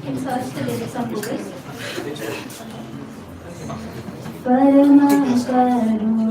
can search the lyrics on Google. Parama Karuna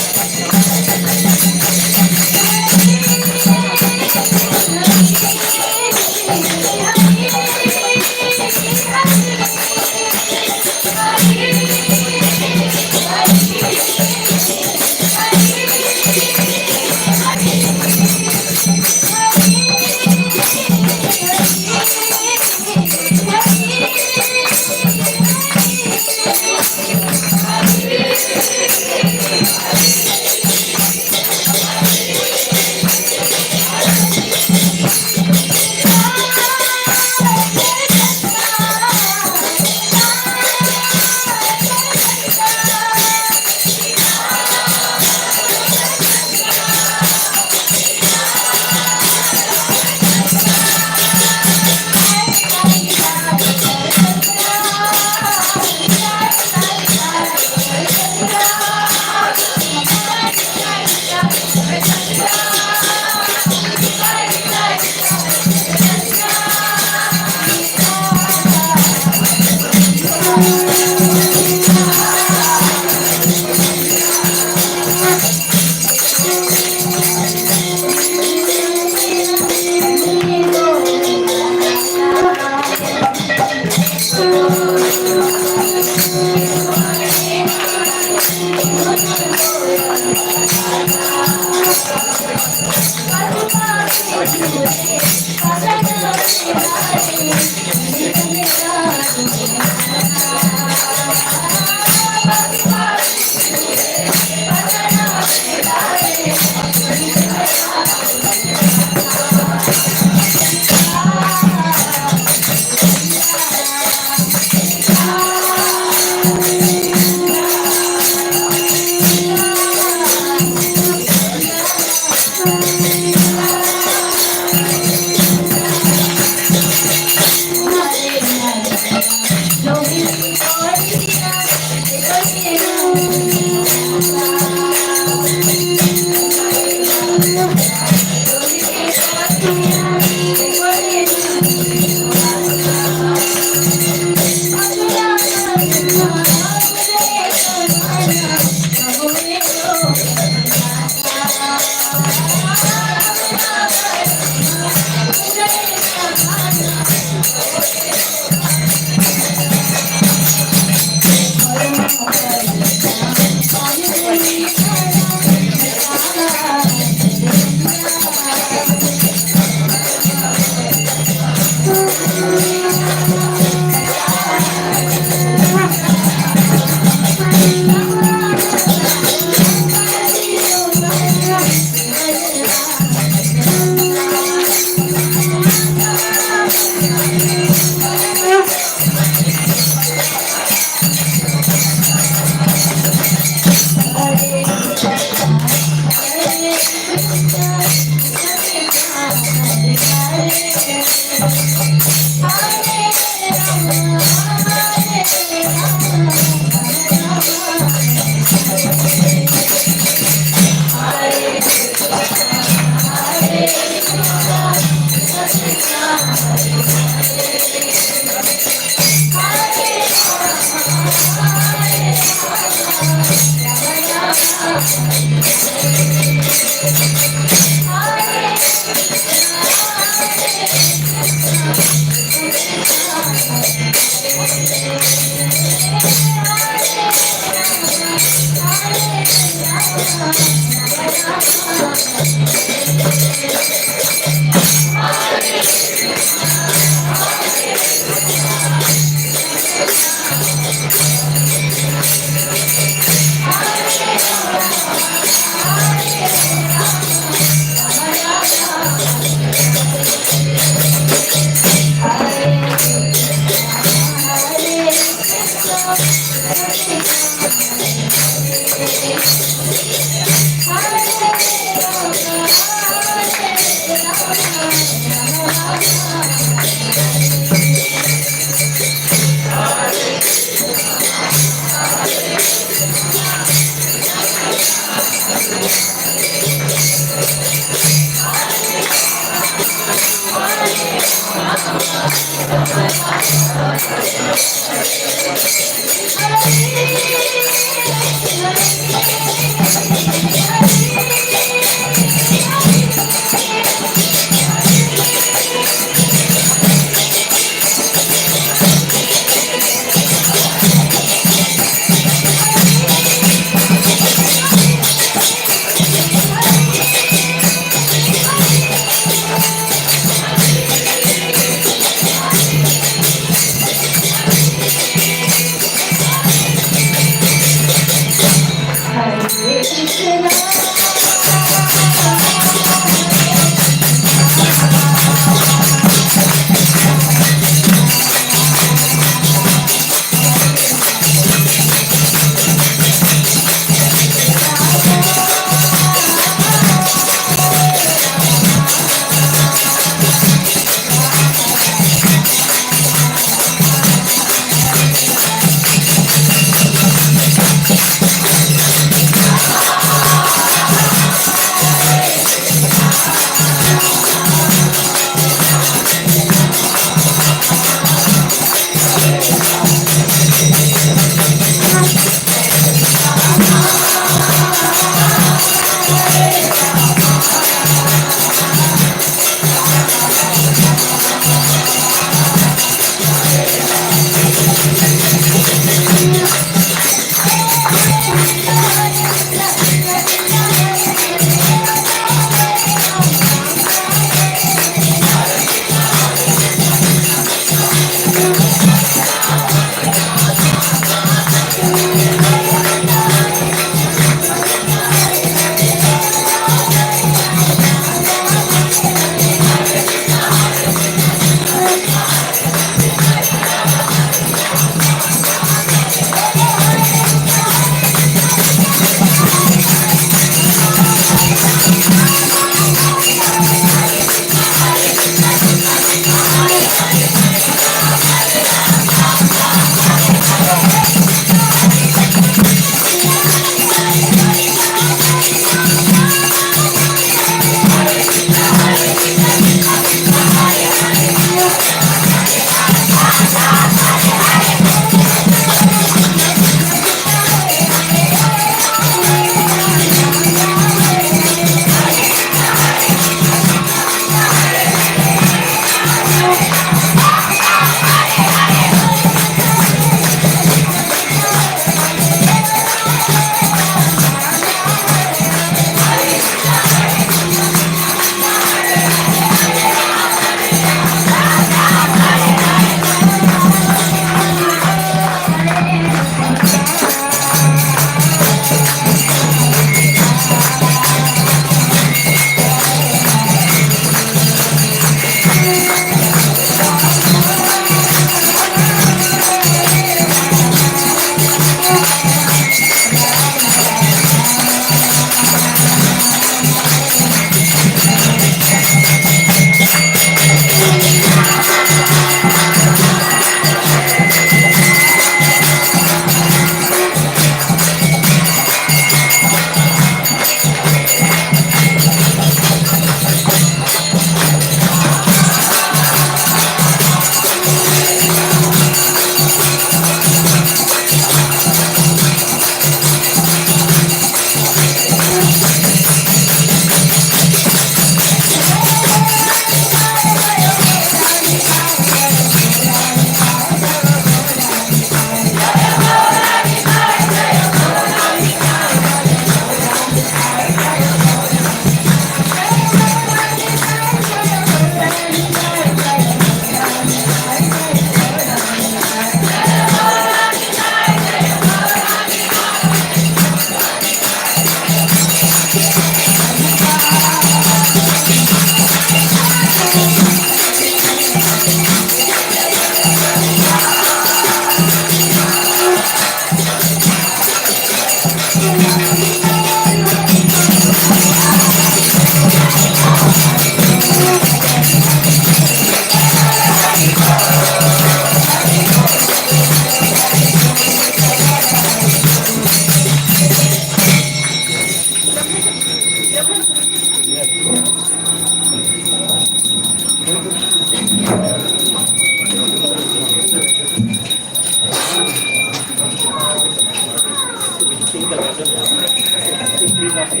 हरे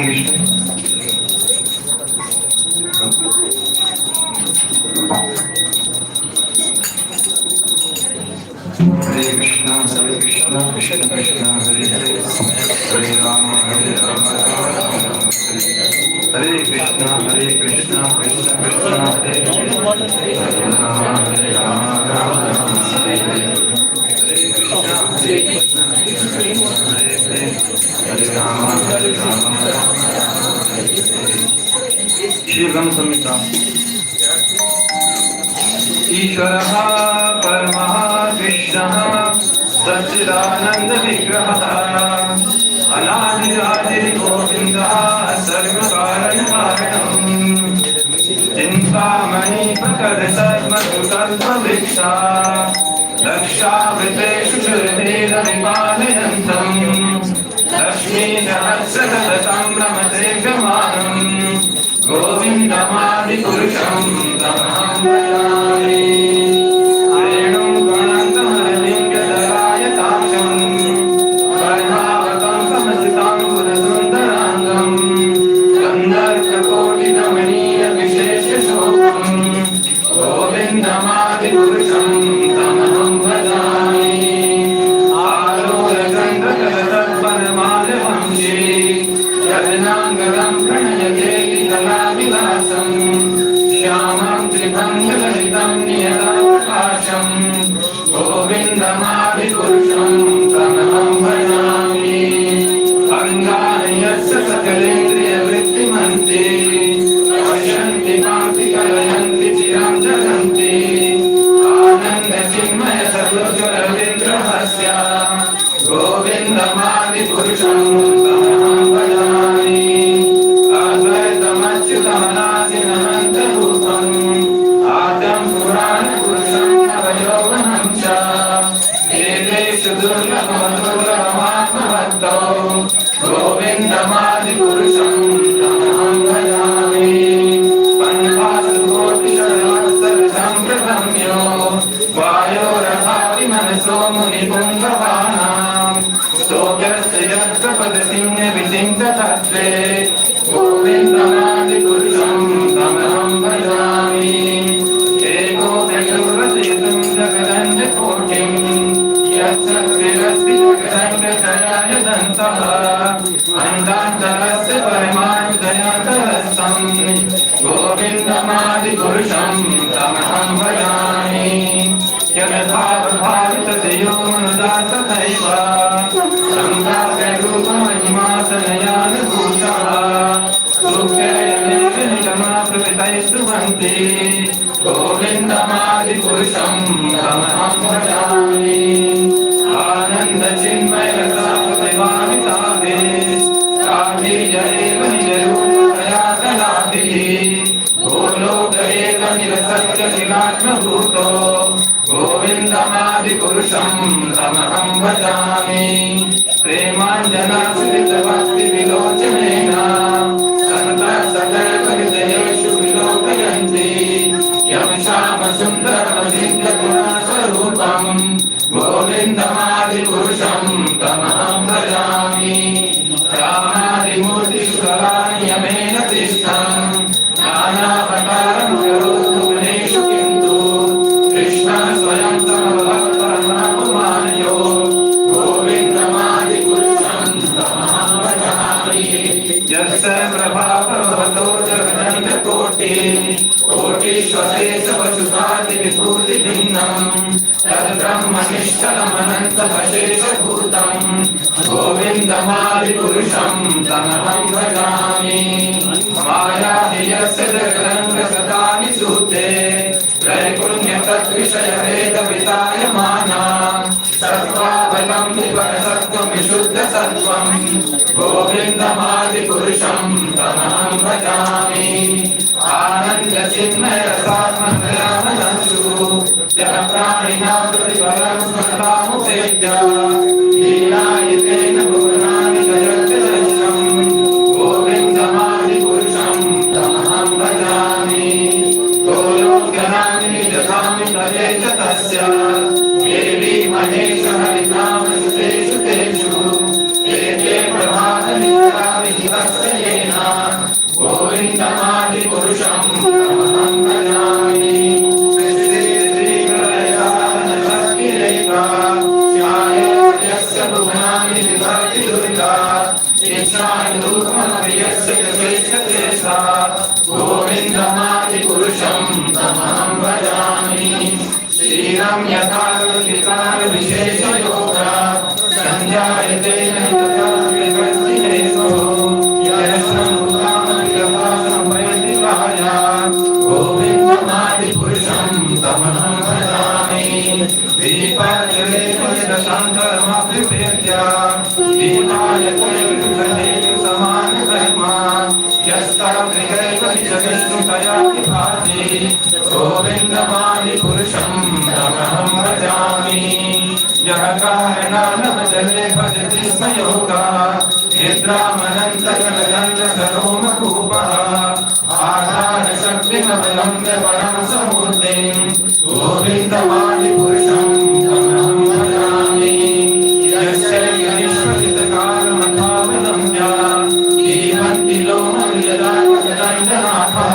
कृष्ण। हरे कृष्णा कृष्ण कृष्ण हरे हरे, हरे राम हरे कृष्णा कृष्ण कृष्ण हरे हरे, हरे राम राम हरे हरे, हरे कृष्णा हरे राम श्री ब्रह्म संहिता। ईश्वरः परमः कृष्णः सच्चिदानंद विग्रहः अनादिरादिर्गोविन्दः सर्वकारणकारणम् चिन्तामणि प्रकटसर्वसुतत्ववृक्षा लक्षावृतेषु श्रुतेरविपालयन्तम् लक्ष्मीसहस्रशततं नमते गमानम् गोविन्दमादिपुरुषं तमहं भजामि। रेणुं गणान्तमलिङ्गदलायताक्षं कर्णावतं समसितां पुरसुन्दराङ्गं गन्धर्वकोटिकमनीयविशेषशोभं गोविन्दमादिपुरुषं तमहं भजामि। आलोलचन्द्रकलतत्परमालवंशी यज्ञाङ्गलं प्रणयते कलाविलासं श्यामं त्रिभङ्गललितं नियताप्रकाशं गोविन्दमादिपुरुषं तमहं भजामि। अङ्गानि यस्य सकलेन्द्रियवृत्तिमन्ति पश्यन्ति कान्ति कलयन्ति चिरं जगन्ति आनन्दचिन्मयसर्वज्वलविग्रहस्य गोविन्दमादिपुरुषं तमहं भजामि। अद्वैतमच्युतमनादिनन्तरूपम् आद्यं पुराणपुरुषं नवयौवनं च एतेषु दुर्लभमदुर्लभमात्मभक्तौ गोविन्दमादिपुरुषं तमहं भजामि। पन्थासु कोटिशतसहस्रसम्प्रथम्यो वायोरथाभिमनसो मुनिपुङ्गवानां स्तोभ्यस्य यत्प्रपदसिंहविचिन्ततत्त्वे गोविन्दमादिपुरुषं तमहं भजामि। एको दशरथयितुं जगदण्डकोटिं यत्सत्विरस्ति जगदण्डशयायदन्तः अन्धान्तरस्य परमाणुदयान्तरस्थं गोविन्दमादिपुरुषं तमहं भजामि। यद्भावभावितयो मनुजा तथैव सम्भाव्यरूपमहिमासनयानुभूतः सुख्ययनिगमाप्रवितैस्तु भन्ति गोविन्दमादिपुरुषं तमहं भजामि। आनन्दचिन्मयरसाप्रतिभाविताभिः साधीय एव निजरूपतया कलाभिः गोलोक एव निरसत्यशिलात्मभूतो गोविन्दमादिपुरुषं तमहं भजामि। प्रेमाञ्जनाश्रितभक्तिविलोचनेन सन्तः सकलहृदयेषु विलोकयन्ति यं श्यामसुन्दरमचिन्तगुणस्वरूपं गोविन्दमादिपुरुषं तमहं भजामि। रामादिमूर्तिस्वराणि यमेन तिष्ठन् नानावतारं करोतु गुणेषु किन्तु कृष्णः स्वयं समभक्तमानयो गोविन्दमादिपुरुषं तमहं भजामि। यस्य प्रभावभवतो कोटीश्वरेशवसुधादिविभूतिभिन्नं तद्ब्रह्मनिष्ठलमनन्तमशेषभूतं गोविन्दमादिपुरुषं तमहं भजामि। मायाहि यस्य जगदङ्गसदानि सूते त्रैगुण्यतद्विषयभेदवितायमाना सत्त्वावलम्बितसत्त्वं गोविन्दमादिपुरुषं तमहं भजामि। आनन्दचिन्मयरसात्मकयामनसु जगत्प्राणिनां प्रतिफलं स्मृतामुपेत्य लीलायितेन भुवनानि जगद्दर्शनं गोविन्दमादिपुरुषं तमहं भजामि। गोलोकनानि निजधामि पदे च तस्य देवी महेश हरिनामसुतेषु तेषु एते प्रभातमित्रा विधिवत्सयेन गोविन्दमादिपुरुषं तमहं भजामि श्रीश्रीप्रलयानशक्तिरेका ध्यायस्य भुवनानि विभक्ति दुर्गा इच्छानुरूपमप्रियस्य कृपेक्षते सा गोविन्दमादिपुरुषं तमहं भजामि श्रीरं यथा विकारविशेषयोगा सञ्जायते न तथा विवर्तिनेको गोविन्दमादिपुरुषं तमहं भजामि दीपाजलेशन्तरमभिपेत्य दीपायते समानधर्मा यस्तरमृगैव विष्णुतया विभाति गोविन्दमादिपुरुषं तमहं भजामि यः कारणजले भजति स्म योगा निद्रामनन्तगणदण्डसरोमकूपः आधारशक्तिमवलम्ब्य परं समूर्तिं गोविन्दमादिपुरुषं तमहं भजामि यस्यैश्वरितकालमथावलम्ब्य जीवन्ति लोमविददान्तदण्डनाथः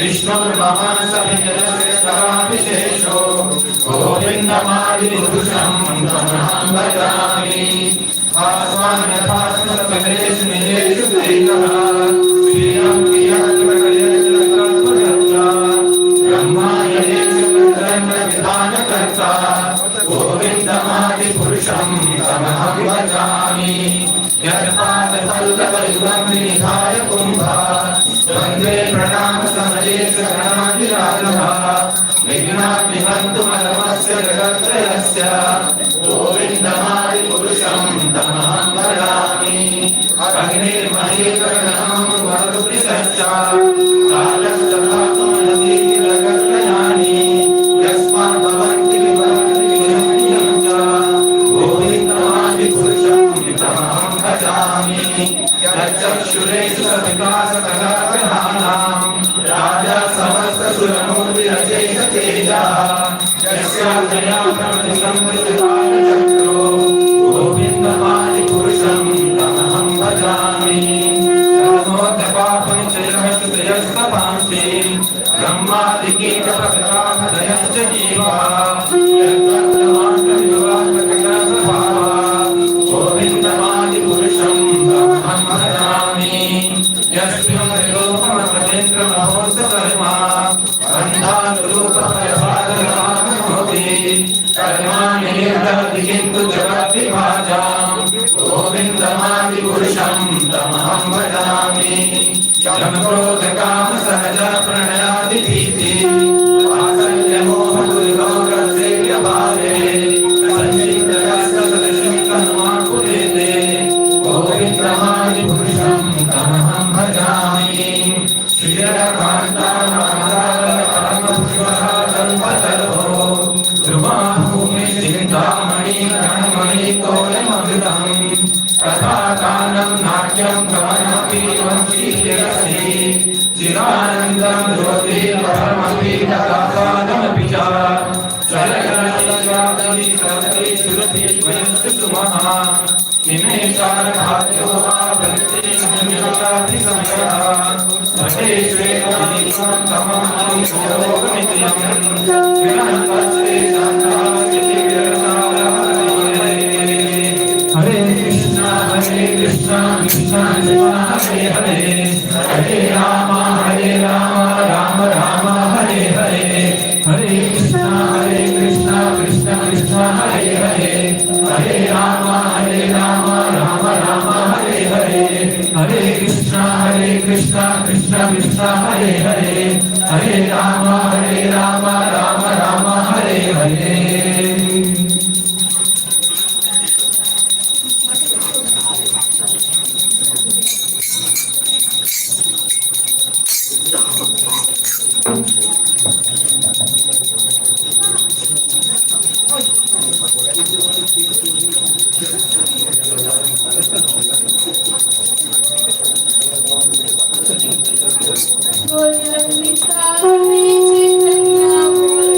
विष्णुर्महासविजयस्य गोविन्दमादिपुरुषं तमहं भजामि आस्वान्यथास्मत्कलेषु निजेषु दैवः श्रियं प्रियत्वकल्पयत्रा ब्रह्मायणेषु ब्रह्मविधानकर्ता गोविन्दमादिपुरुषं तमहं भजामि यत्पादपल्लवयुगं विनिधाय कुम्भः वन्दे प्रणामसमयेषु गणाधिराजः विघ्नाद्विहन्तुमलमस्य जगत्त्रयस्य गोविन्दमादिपुरुषं तमहं भजामि अग्निर्महेकरणं वरुतिसच्चा कालस्तथात्मनदीतिलकत्रयाणि यस्मात् भवन्ति विभवन्ति च गोविन्दमादिपुरुषं तमहं भजामि यच्चक्षुरेषु सविकासकलाग्रहाणां राजा समस्तसुरमूर्तिरचैष तेजः यस्यादया प्रमथिसंवृतकालचक्रो गोविन्दमादिपुरुषं तमहं भजामि नमोऽद्यपापनिचयमस्तपांसि ब्रह्मादिकीटपकटाभदयश्च जीवा यद्वक्तमात्रविवाहकटाप्रभावा गोविन्दमादिपुरुषं तमहं भजामि यस्मिन् त्रिलोकमपतेन्द्रमहोत्सवर्मा बन्धानुरूपफलभागरामनोति कर्माणि जगद्विभाजां गोविन्दमादिपुरुषं तमहं भजामि यमक्रोधकामसहजा प्रणयादिभीति वात्सल्यमोहदुर्गौरसेव्यभावे सञ्चितहस्तसदृशं तन्माकुलेते गोविन्दमादिपुरुषं तमहं भजामि श्रीरकान्तामहाराजपरमपुष्पहासल्पतरो ध्रुवाभूमिश्चिन्तामणि गणमणितोयममृतं तथा गानं नाट्यं गमनमपि वंशीयसि चिरानन्दं ध्रुवति परमपि तथा गानमपि च चलगणिकादि सरस्वती सुरति स्वयंस्तु सुमः निमेषार्धात्यो वा भक्ति निमेषाधिसमयः भटेष्वेकं तमहं योगनित्यं विरहपस्ते शान्तास्ति विरसारः हरे कृष्णा कृष्णा कृष्णा हरे हरे हरे राम राम राम हरे हरे हरे कृष्णा कृष्णा कृष्णा हरे हरे हरे राम राम राम हरे हरे हरे कृष्णा कृष्णा कृष्णा हरे हरे हरे राम राम राम हरे हरे बोल ललिता में चैतन्य बोल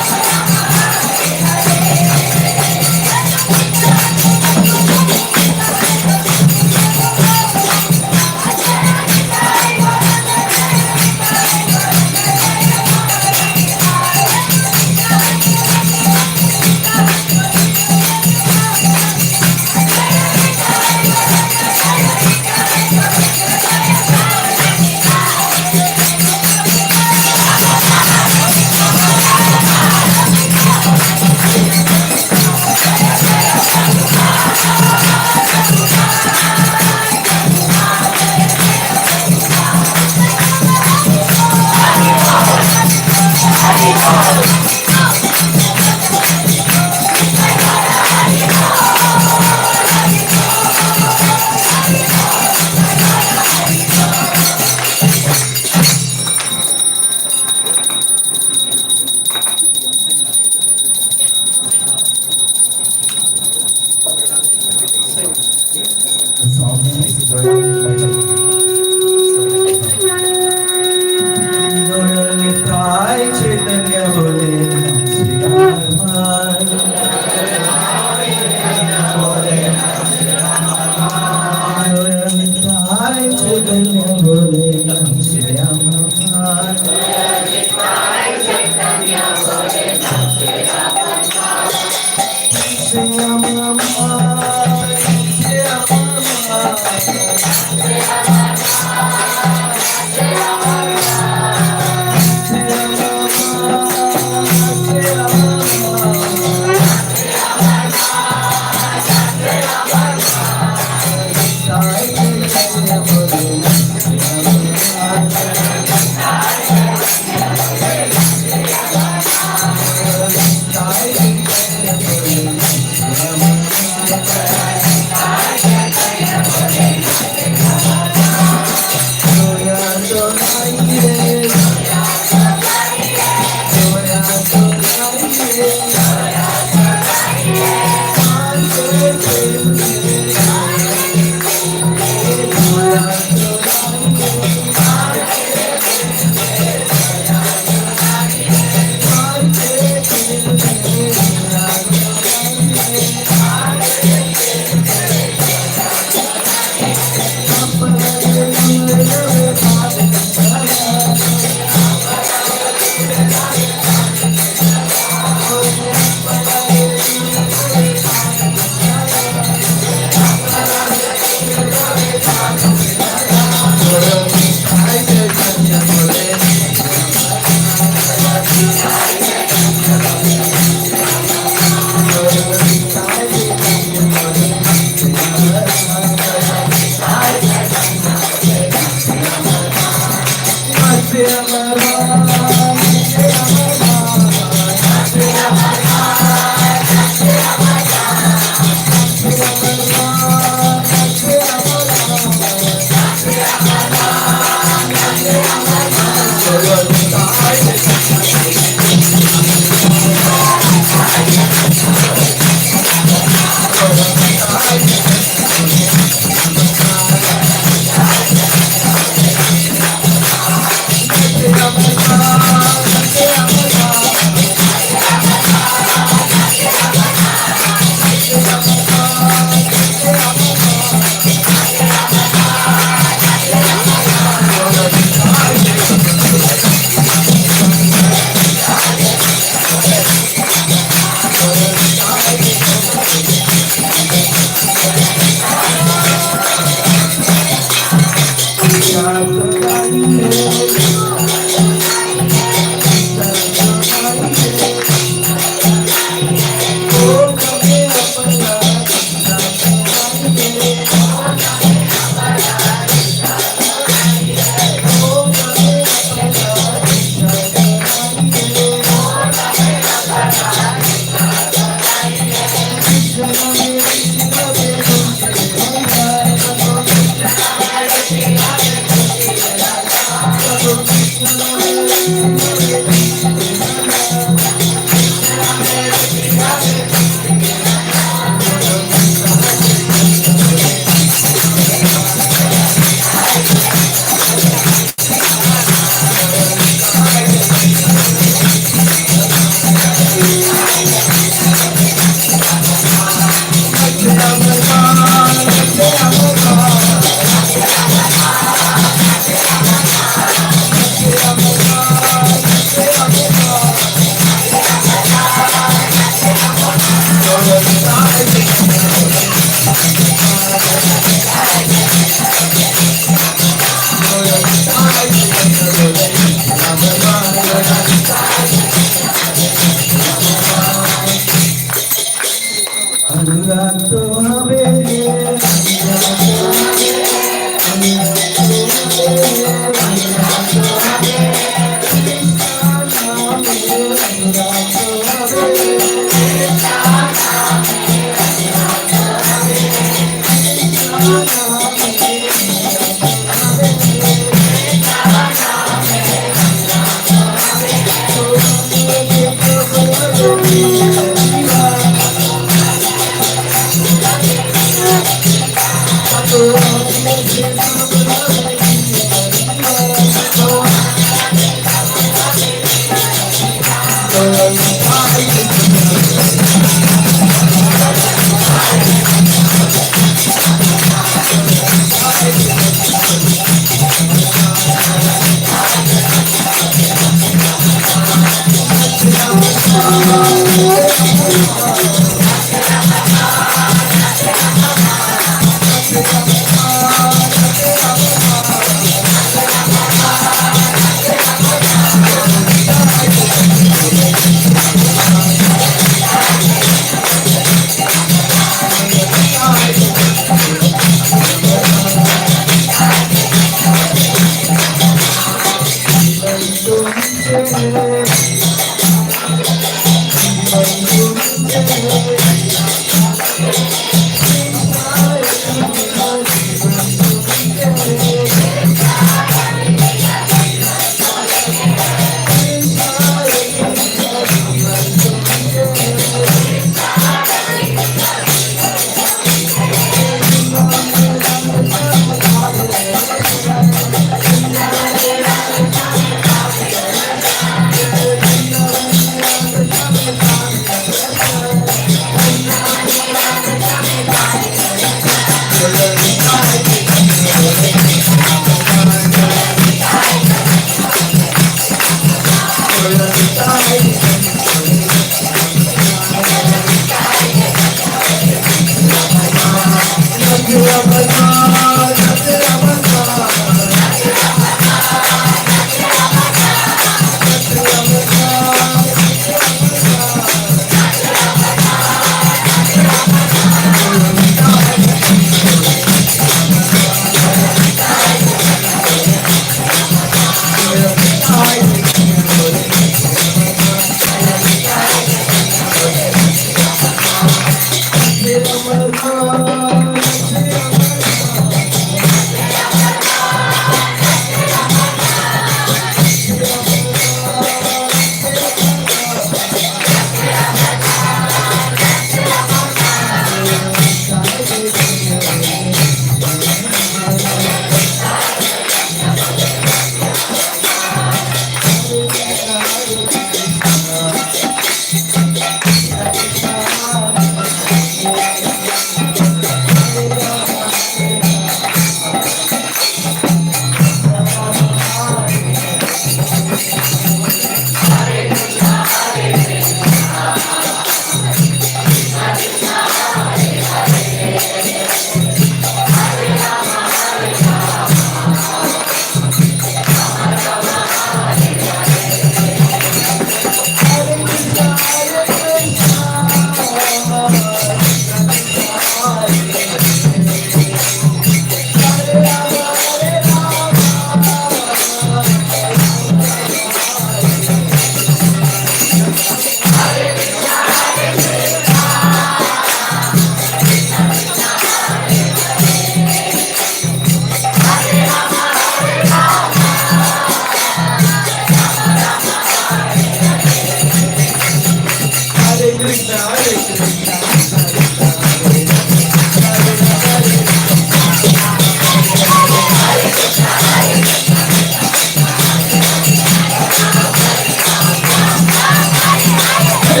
We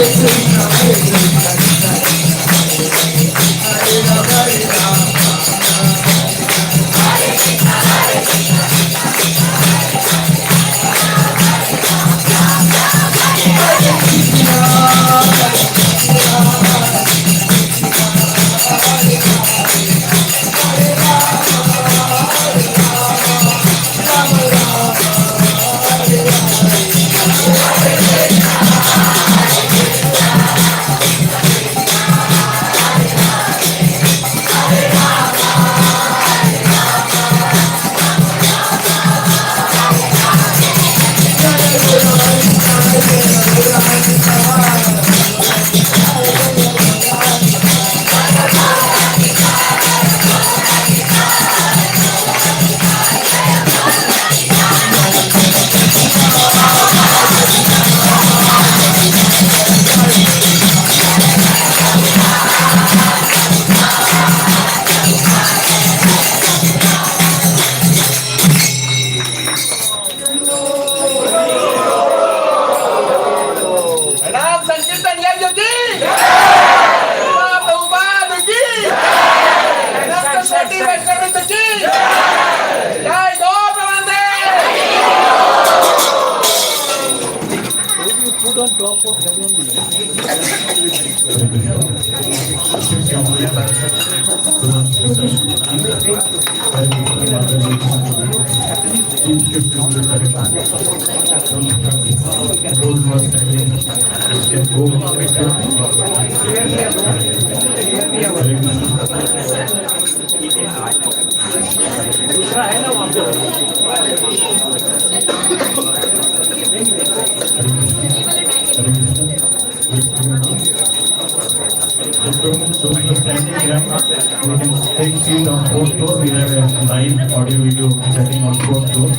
can take seat on fourth floor. We have a live audio video setting on fourth floor.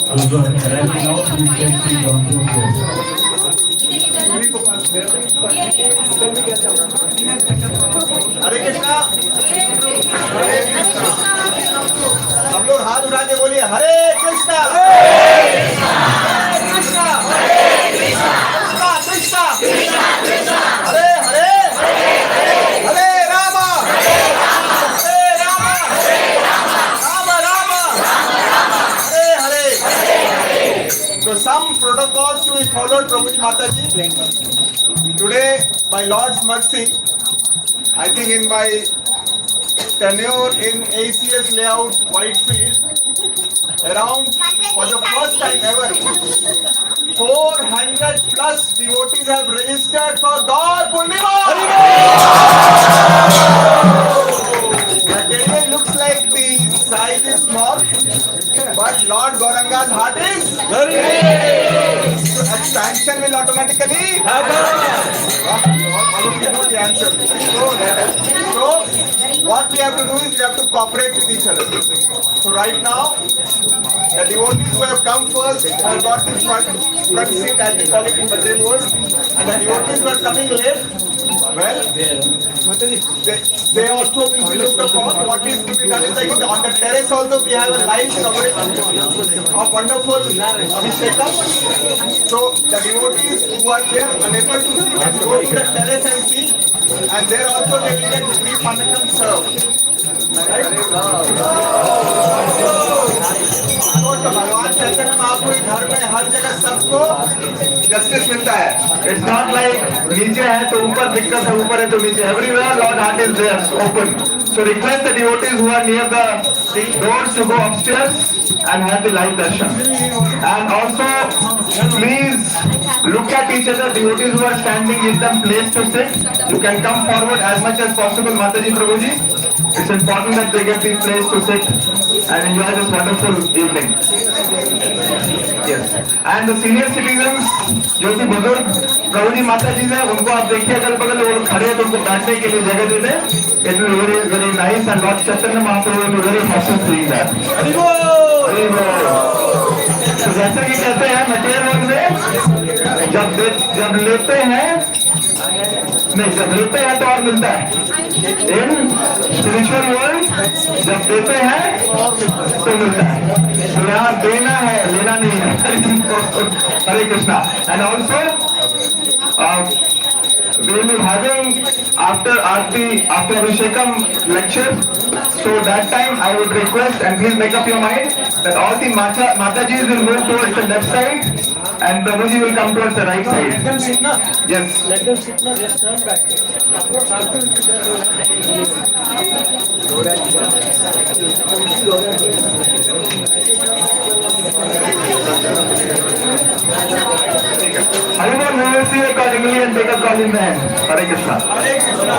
Those who are arriving now, please take seat on fourth floor. हरे कृष्णा हम लोग हाथ उठा के बोलिए हरे Krishna Krishna Krishna Krishna Hare Hare Hare Ram Ram Hare Hare. So some protocols to be followed, Prabhuji Mataji. Today, by Lord's mercy, I think in my tenure in AECS layout Whitefield, around for the first time ever, 400 plus devotees have registered for Gaur Poornima. That area looks like the size is small, but Lord Gauranga's heart is very big. So expansion will automatically happen. All of you know the answer. So what we have to do is we have to cooperate with each other. So right now, the devotees who have come first have got the front seat, as we call it in Bajaj words, and the devotees who are coming late, well, they also will be looked upon. What is to be done is like on the terrace also we have a live coverage of wonderful Abhishekam. So the devotees who are there unable to see can go to the terrace and see, and there also they will get free Panakam served. तो भगवान चैतन्य महाप्रभु के घर में हर जगह सबको justice मिलता है. It's not like नीचे है तो ऊपर दिक्कत है, ऊपर है तो नीचे. Everywhere Lord heart is there, open. So request the devotees who are near the doors to go upstairs and have the live darshan. And also, please look at each other. Devotees who are standing, give them place to sit. You can come forward as much as possible, Mataji, Prabhuji. It's important that they get the place to sit and enjoy this wonderful evening. Yes. And the senior citizens, जो कि बुजुर्ग प्रभु जी माता जी हैं, उनको आप देखिए अगल बगल वो खड़े हैं तो उनको बैठने के लिए जगह दे दें. It will be very very nice and Lord Chaitanya Mahaprabhu will be very happy seeing that. तो जैसा कि कहते हैं मटेरियल वर्ल्ड में जब लेते हैं नहीं, जब लेते हैं तो और मिलता है. इन स्पिरिचुअल वर्ल्ड जब देते हैं तो मिलता है. तो यहाँ देना है, लेना नहीं है. Hare Krishna. And also Uh, we will be having after Aarti, after Abhishekam lecture. So that time I would request, and please make up your mind, that all the Matajis will move towards the left side and Prabhuji will come towards the right side. Let them sit now. Yes. Let them sit now. Just turn back. Anyone who will see a accordingly and take a call in the hand. Hare Krishna. Hare Krishna.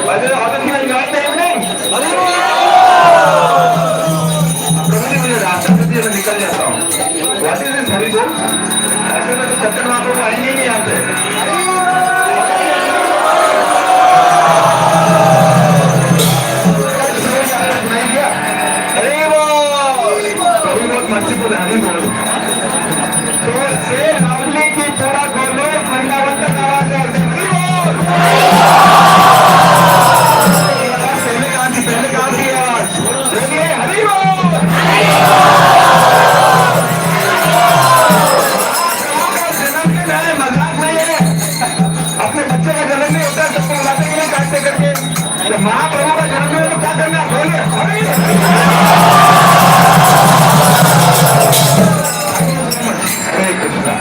By the way, all of you enjoyed the evening? प्रभु जी मुझे रास्ता से मैं निकल जाता हूँ. What is this Hari बोल? ऐसे में तो सत्तर महाप्रभु आएंगे नहीं यहाँ पे. हरि बोल. कभी बहुत मर्सीफुल है हरि बोल. तो से रावली की पूरा खोलो खंडावत तक आवाज है. पहले काम की आवाज बोलिए हरि बोल. जन्मदिन है, मजाक नहीं है. अपने बच्चे का जन्म नहीं होता सबको बुलाते हैं काटते करके. जब महाप्रभु का जन्मदिन है तो क्या करना बोलिए हरि. हरे Krishna.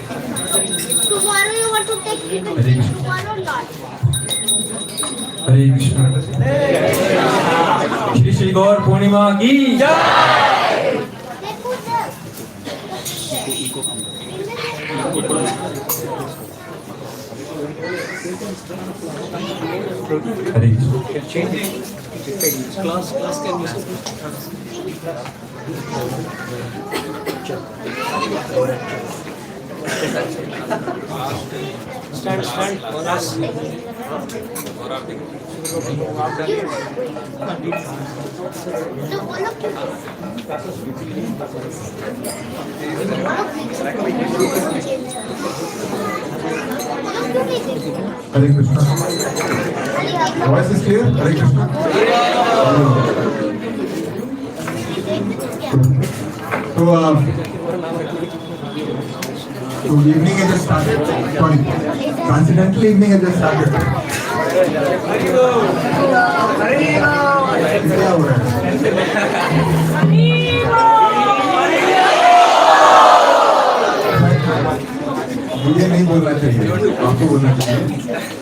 Tomorrow you want to take picture tomorrow or not? हरे कृष्ण श्री श्री गौर पूर्णिमा की जय। हरे Hare Krishna. Voice is clear? Hare Krishna. So evening has just started. Sorry, transcendental evening has just started. मुझे नहीं बोलना चाहिए, आपको बोलना चाहिए।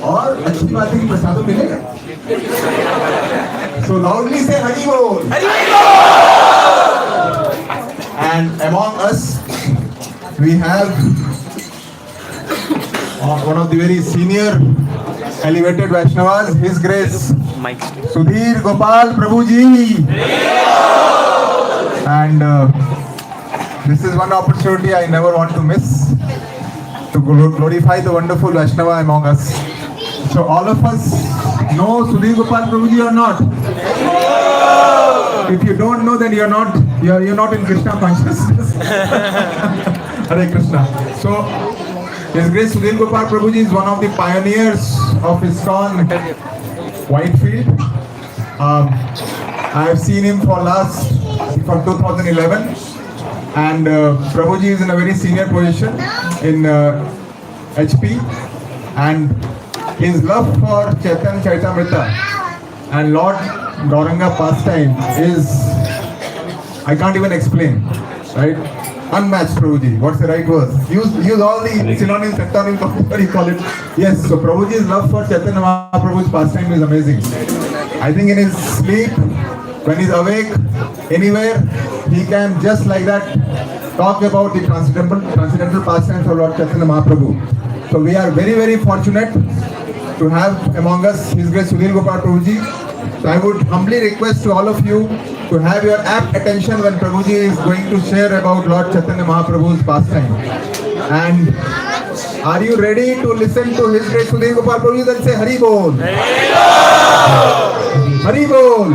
और अच्छी बात है कि प्रसाद मिलेगा। So loudly say Hari Bol. And among us, we have one of the very senior elevated Vaishnavas, His Grace Sudhir Gopal Prabhuji. And this is one opportunity I never want to miss to glorify the wonderful Vaishnava among us. So all of us know Sudhir Gopal Prabhuji or not? If you don't know, then you're not in Krishna consciousness. Hare Krishna. So His Grace Sudhir Gopal Prabhuji is one of the pioneers of ISKCON Whitefield. I have seen him from 2011, and Prabhuji is in a very senior position in HP, and his love for Chaitanya Charitamrita and Lord Gauranga pastime is, I can't even explain, right? Unmatched, Prabhuji. What's the right word? Use all the synonyms, antonyms, whatever you call it. Yes, so Prabhuji's love for Chaitanya Mahaprabhu's pastime is amazing. I think in his sleep, when he's awake, anywhere, he can just like that talk about the transcendental pastimes of Lord Chaitanya Mahaprabhu. So we are very, very fortunate to have among us His Grace Sudhir Gopal Prabhuji. So I would humbly request to all of you to have your apt attention when Prabhuji is going to share about Lord Chaitanya Mahaprabhu's pastime. And are you ready to listen to His Grace Sudhir Gopal Prabhuji? Then say Hari Bol. Hari Bol.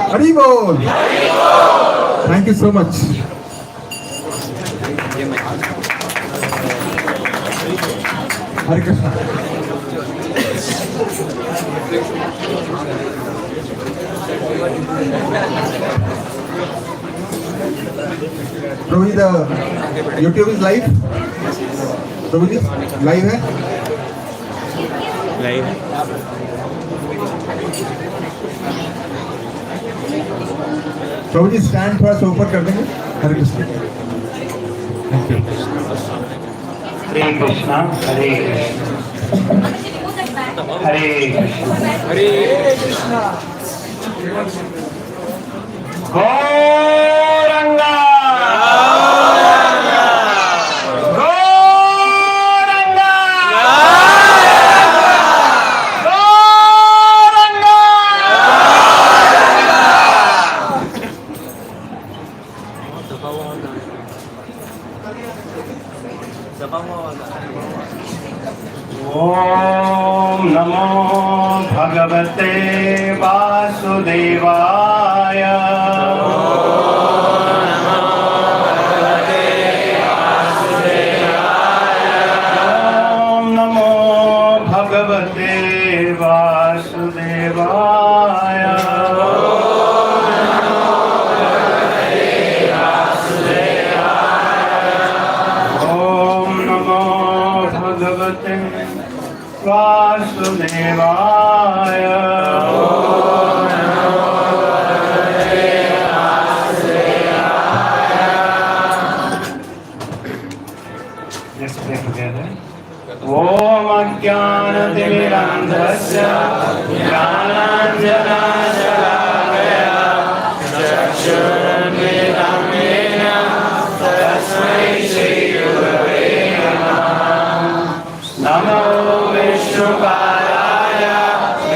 Hari Bol. Thank you so much. Hare Krishna. Prabhuji, the YouTube is live. Prabhuji, live है? Live. प्रभुजी stand थोड़ा सा ऊपर कर देंगे। Hare Krishna. Thank you. Hare Krishna Hare Hare Krishna Gauranga ओम नमो भगवते वासुदेवाय ओम नमो भगवते वासुदेवाय ओम नमो भगवते वासुदेवाय Let's pray together. Om Ajnanatimirandhasya Jnananjana-shalakaya Chakshurunmilitam yena Tasmai Shri-Gurave Namah. Namo Vishnupadaya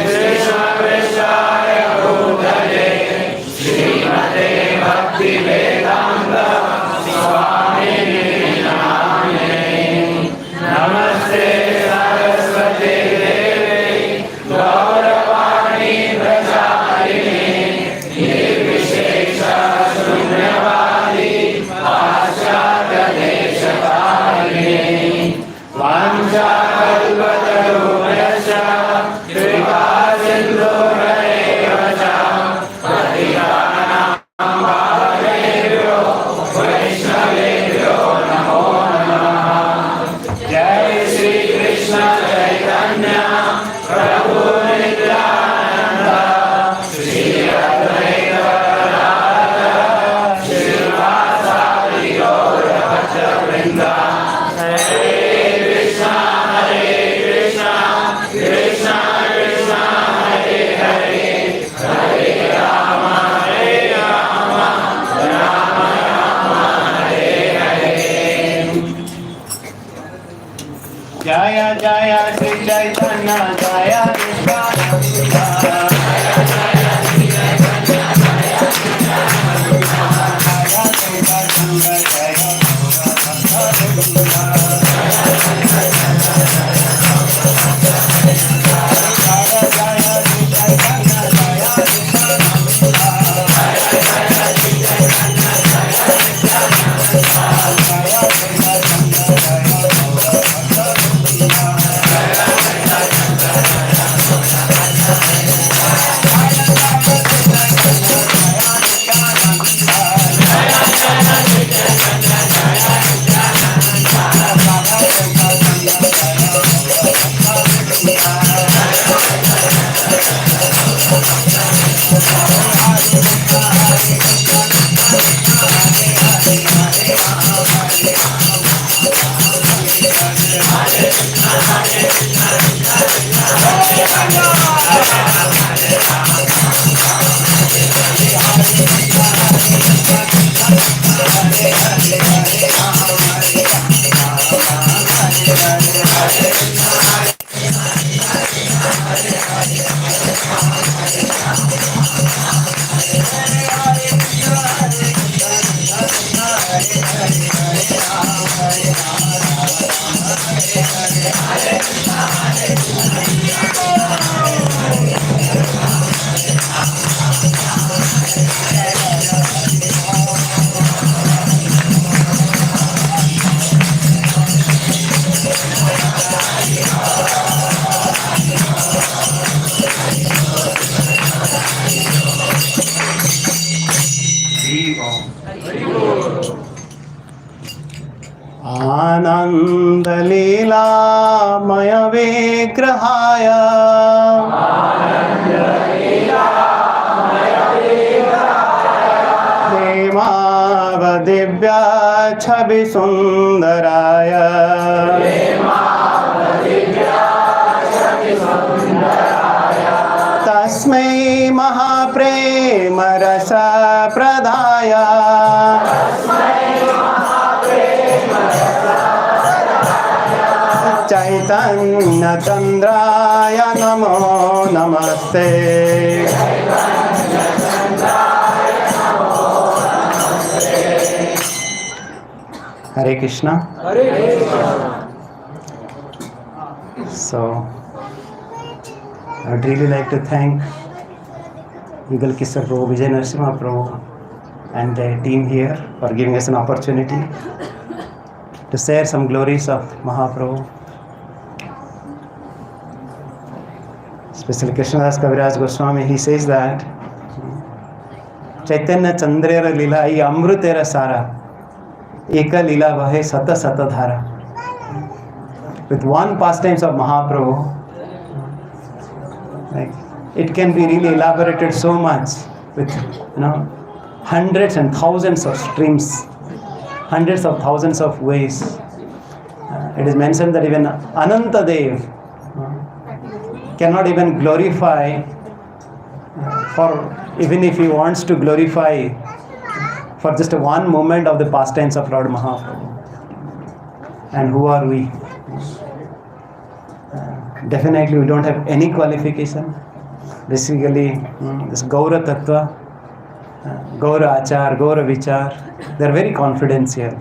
Vishnu-Vishaya Bhutale Srimate Bhakti-Vedanta Swamini Namane. Namaste Saraswati Devi Gauravani Prajapalini Nirvishesha जय जय श्री चैतन्य जय आनन्दलीलामय विग्रहाय देवावदिव्या छवि सुन्दराय तस्मै महाप्रेम रस प्रदाय चैतन्य चंद्राय नमो नमस्ते Hare Krishna. So I would really like to thank Eagle Kisser Prabhu, Vijay Narasimha Prabhu and the team here for giving us an opportunity to share some glories of Mahaprabhu. Especially Krishnadas Kaviraj Goswami, he says that Chaitanya Chandrera Lila I Amrutera Sara Eka Lila Vahe Sata Sata Dhara. With one pastimes of Mahaprabhu, like, it can be really elaborated so much with hundreds and thousands of streams, hundreds of thousands of ways. It is mentioned that even Anantadev cannot even glorify even if he wants to glorify for just one moment of the pastimes of Lord Mahaprabhu. And who are we? Definitely we don't have any qualification. Basically, this Gaura Tattva, Gaura Achar, Gaura Vichar, they are very confidential.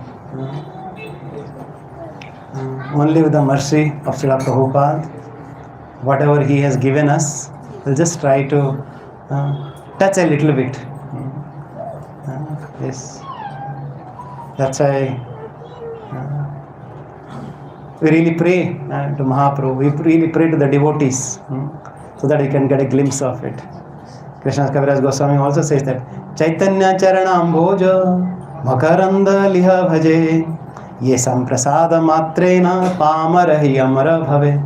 Only with the mercy of Srila Prabhupada, whatever he has given us, we'll just try to touch a little bit. Yes. That's why we really pray to Mahaprabhu. We really pray to the devotees so that we can get a glimpse of it. Krishnadas Kaviraj Goswami also says that Chaitanya Charana Amboja Makaranda Liha Bhaje Ye Samprasada Matrena Pamarahi Amara Bhavet.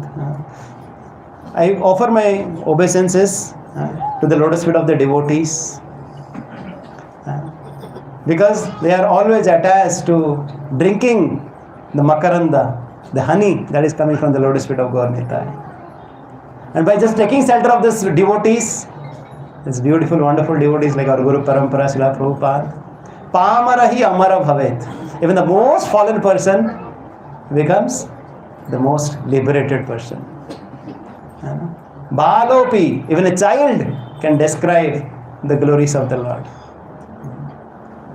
I offer my obeisances to the lotus feet of the devotees because they are always attached to drinking the makaranda, the honey that is coming from the lotus feet of Gaur Nitai. And by just taking shelter of these devotees, these beautiful, wonderful devotees like our Guru Parampara, Srila Prabhupada, Pamarahi Amara Bhavet. Even the most fallen person becomes the most liberated person. Balopi, even a child can describe the glories of the Lord.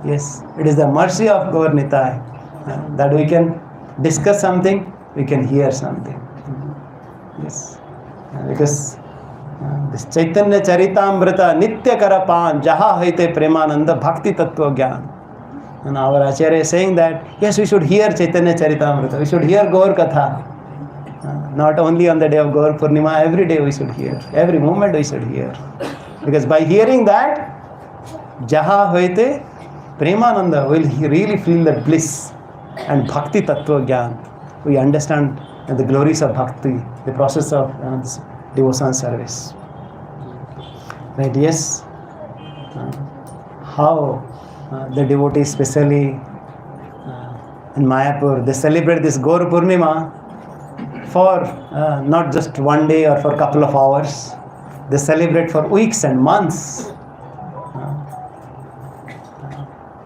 Yes, it is the mercy of Gaur Nitai that we can discuss something, we can hear something. Yes, because this Chaitanya Charitamrita Nitya Karapan Jaha Haite Premananda Bhakti Tattva Gyan. And our Acharya is saying that yes, we should hear Chaitanya Charitamrita, we should hear Gaur Katha. Not only on the day of Gaur Poornima, every day we should hear, every moment we should hear. Because by hearing that, Jaha Haite Premananda, will really feel the bliss and Bhakti Tattva Gyan. We understand the glories of Bhakti, the process of this devotional service. Right, yes. How the devotees, especially in Mayapur, they celebrate this Gaur Poornima for not just one day or for a couple of hours. They celebrate for weeks and months.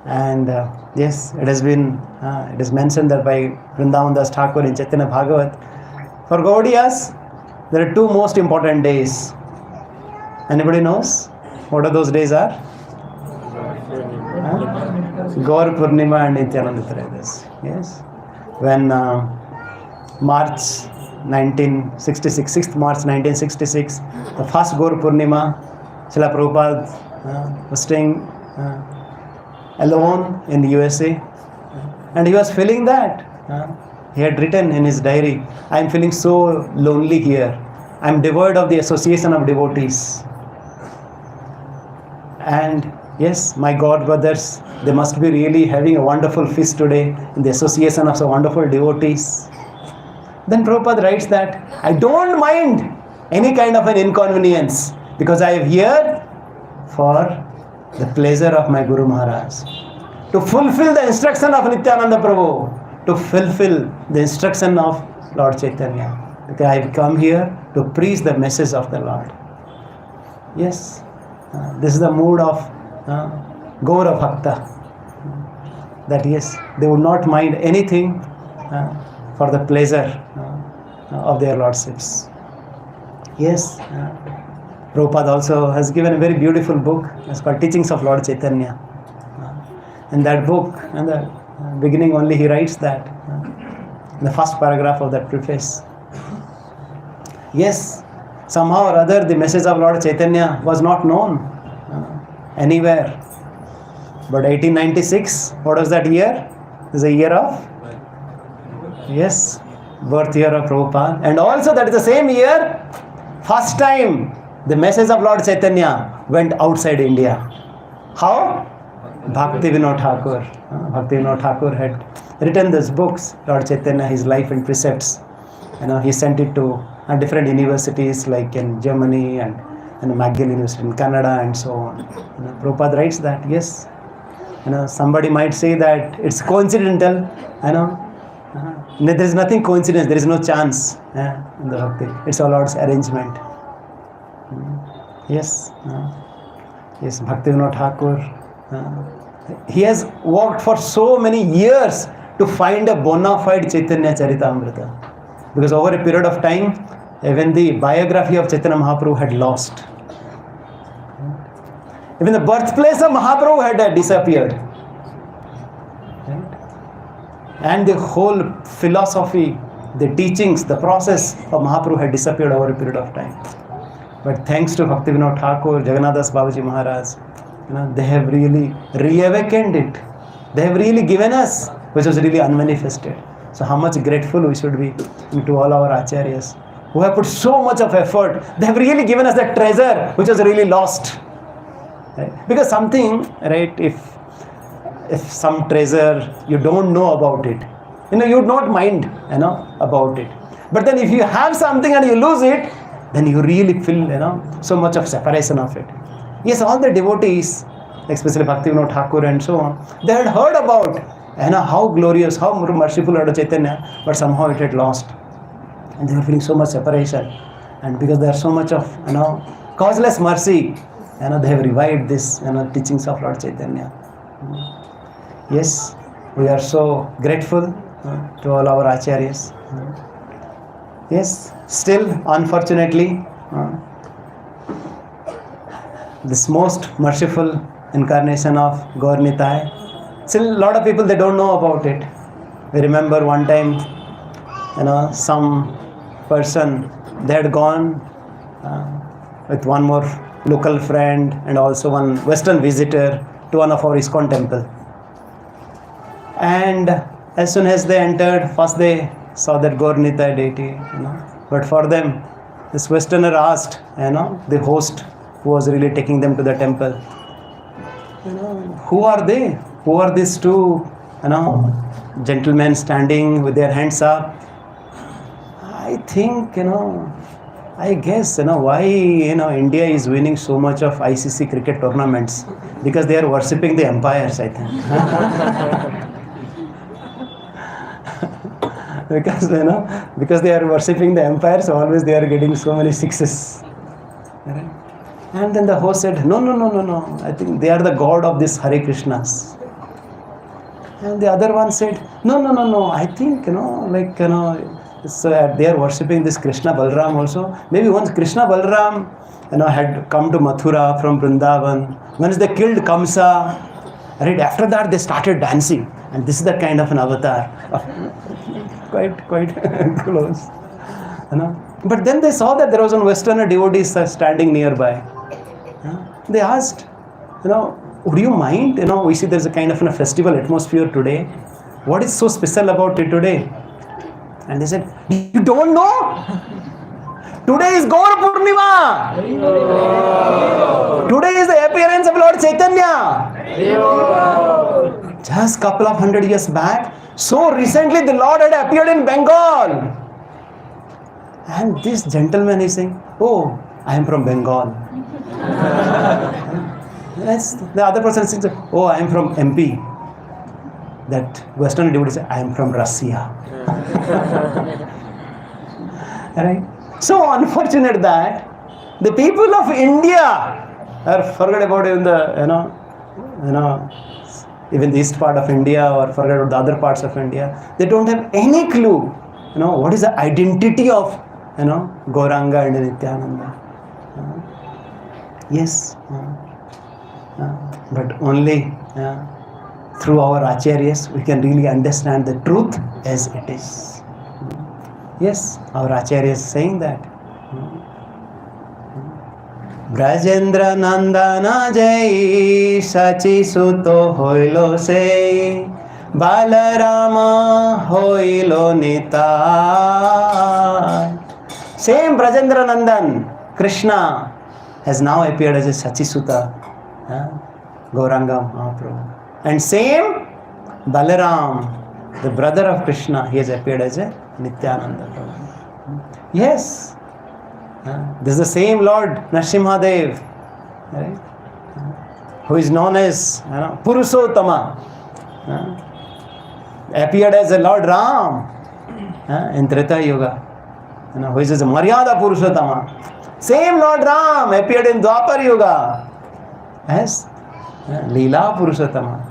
And yes, it has been, it is mentioned that by Vrindavan Das Thakur in Chaitanya Bhagavat. For Gaudiyas, there are two most important days. Anybody knows what are those days are? Gaur Poornima and Nityananda Trayodashi. Yes. When March 1966, 6th March 1966, the first Gaur Poornima, Srila Prabhupada was staying alone in the USA, and he was feeling that. He had written in his diary, I am feeling so lonely here. I am devoid of the association of devotees. And yes, my God brothers, they must be really having a wonderful feast today in the association of so wonderful devotees. Then Prabhupada writes that, I don't mind any kind of an inconvenience because I am here for the pleasure of my Guru Maharaj. To fulfill the instruction of Nityananda Prabhu. To fulfill the instruction of Lord Chaitanya. Because I have come here to preach the message of the Lord. Yes, this is the mood of Gaura Bhakta. That yes, they would not mind anything for the pleasure of their lordships. Yes, Prabhupada also has given a very beautiful book. It's called Teachings of Lord Chaitanya. In that book, in the beginning only, he writes that, in the first paragraph of that preface. Yes, somehow or other the message of Lord Chaitanya was not known anywhere. But 1896, what was that year? It was a year of, yes, birth year of Prabhupada. And also that is the same year, first time the message of Lord Chaitanya went outside India. How? Bhakti Vinod Thakur. Bhakti Vinod Thakur had written these books, Lord Chaitanya, his life and precepts. He sent it to different universities like in Germany and McGill University in Canada and so on. Prabhupada writes that, yes, somebody might say that it's coincidental, there is nothing coincidence, there is no chance in the Bhakti. It's all Lord's arrangement. Yes, yes, Bhakti Vinod Thakur. He has worked for so many years to find a bona fide Chaitanya Charitamrita. Because over a period of time, even the biography of Chaitanya Mahaprabhu had lost. Even the birthplace of Mahaprabhu had disappeared. And the whole philosophy, the teachings, the process of Mahaprabhu had disappeared over a period of time. But thanks to Bhakti Vinod Thakur, Jagannadas Babaji Maharaj, they have really reawakened it. They have really given us, which was really unmanifested. So how much grateful we should be to all our acharyas who have put so much of effort. They have really given us that treasure which was really lost. Right? Because something, right, if some treasure you don't know about it, you would not mind, about it. But then if you have something and you lose it, then you really feel, so much of separation of it. Yes, all the devotees, especially Bhakti Vinod Thakur and so on, they had heard about how glorious, how merciful Lord Chaitanya, but somehow it had lost. And they were feeling so much separation. And because there is so much of, causeless mercy, they have revived this, teachings of Lord Chaitanya. Yes, we are so grateful to all our acharyas. Yes, still, unfortunately, this most merciful incarnation of Gaur Nitai, still a lot of people, they don't know about it. We remember one time, some person, they had gone with one more local friend and also one Western visitor to one of our ISKCON temple. And as soon as they entered, first they saw that Gaur Nitai deity, But for them, this Westerner asked, the host who was really taking them to the temple, who are they? Who are these two, gentlemen standing with their hands up? I think, I guess, why, India is winning so much of ICC cricket tournaments, because they are worshipping the empires, I think. Because they are worshipping the empires, so always they are getting so many sixes. Right? And then the host said, no, I think they are the god of this Hare Krishnas. And the other one said, no, I think, they are worshipping this Krishna Balram also. Maybe once Krishna Balram, had come to Mathura from Vrindavan. Once they killed Kamsa, right, after that they started dancing. And this is the kind of an avatar. Quite close. But then they saw that there was one Westerner devotee standing nearby. They asked, would you mind? We see there's a kind of a festival atmosphere today. What is so special about it today? And they said, you don't know? Today is Gaur Poornima. Today is the appearance of Lord Chaitanya. Just couple of 100 years back, so recently the Lord had appeared in Bengal. And this gentleman is saying, oh, I am from Bengal. The other person says, oh, I am from MP. That Western devotee says, I am from Russia. Right? So unfortunate that the people of India are forget about even the, even the east part of India, or forget about the other parts of India. They don't have any clue, what is the identity of, Gauranga and Nityananda. Yes. But only through our acharyas we can really understand the truth as it is. Yes, our acharya is saying that. Brajendra Nandana Jai Sachi Suto Hoilo Se Balarama Hoilo Nitai. Same Brajendra Nandan, Krishna, has now appeared as a Sachisuta, Gauranga Mahaprabhu. And same Balaram, the brother of Krishna, he has appeared as a Nityananda Prabhu. Yes, this is the same Lord Nrsimhadev, right? Who is known as Purushottama, appeared as a Lord Ram in Treta Yuga, who is a Maryada Purushottama. Same Lord Ram appeared in Dwapar Yuga as Leela Purushottama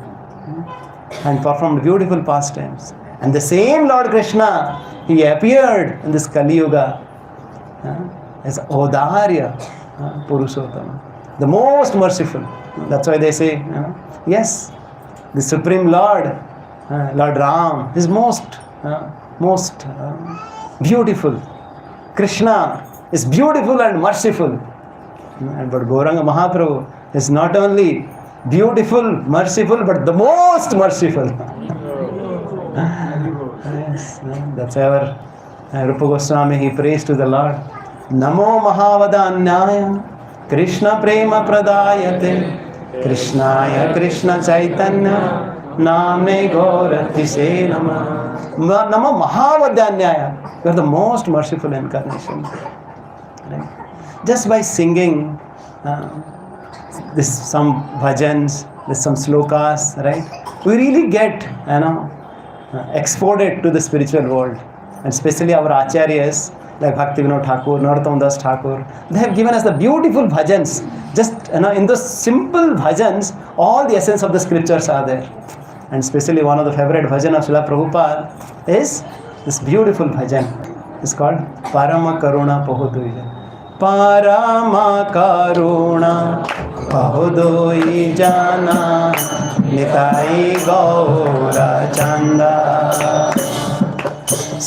and performed beautiful pastimes. And the same Lord Krishna, he appeared in this Kali Yuga as Audarya Purushottama, the most merciful. That's why they say, yes, the Supreme Lord, Lord Ram, is most beautiful. Krishna is beautiful and merciful. But Gauranga Mahaprabhu is not only beautiful, merciful, but the most merciful. Yes, that's our Rupa Goswami, he prays to the Lord. Namo Mahavadanyaya Krishna Prema Pradayate Krishnaya Krishna Chaitanya Namne Gaurathise Nama. Namo Mahavadanyaya. You are the most merciful incarnation. Right? Just by singing some bhajans, some slokas, right? We really get, exported to the spiritual world. And especially our acharyas, like Bhakti Vinod Thakur, Narottam Das Thakur, they have given us the beautiful bhajans. Just, in those simple bhajans, all the essence of the scriptures are there. And especially one of the favorite bhajan of Srila Prabhupada is this beautiful bhajan. It's called Parama Karuna Pahuduija. Parama Karuna Pahuduijana Nitai Gaura Chanda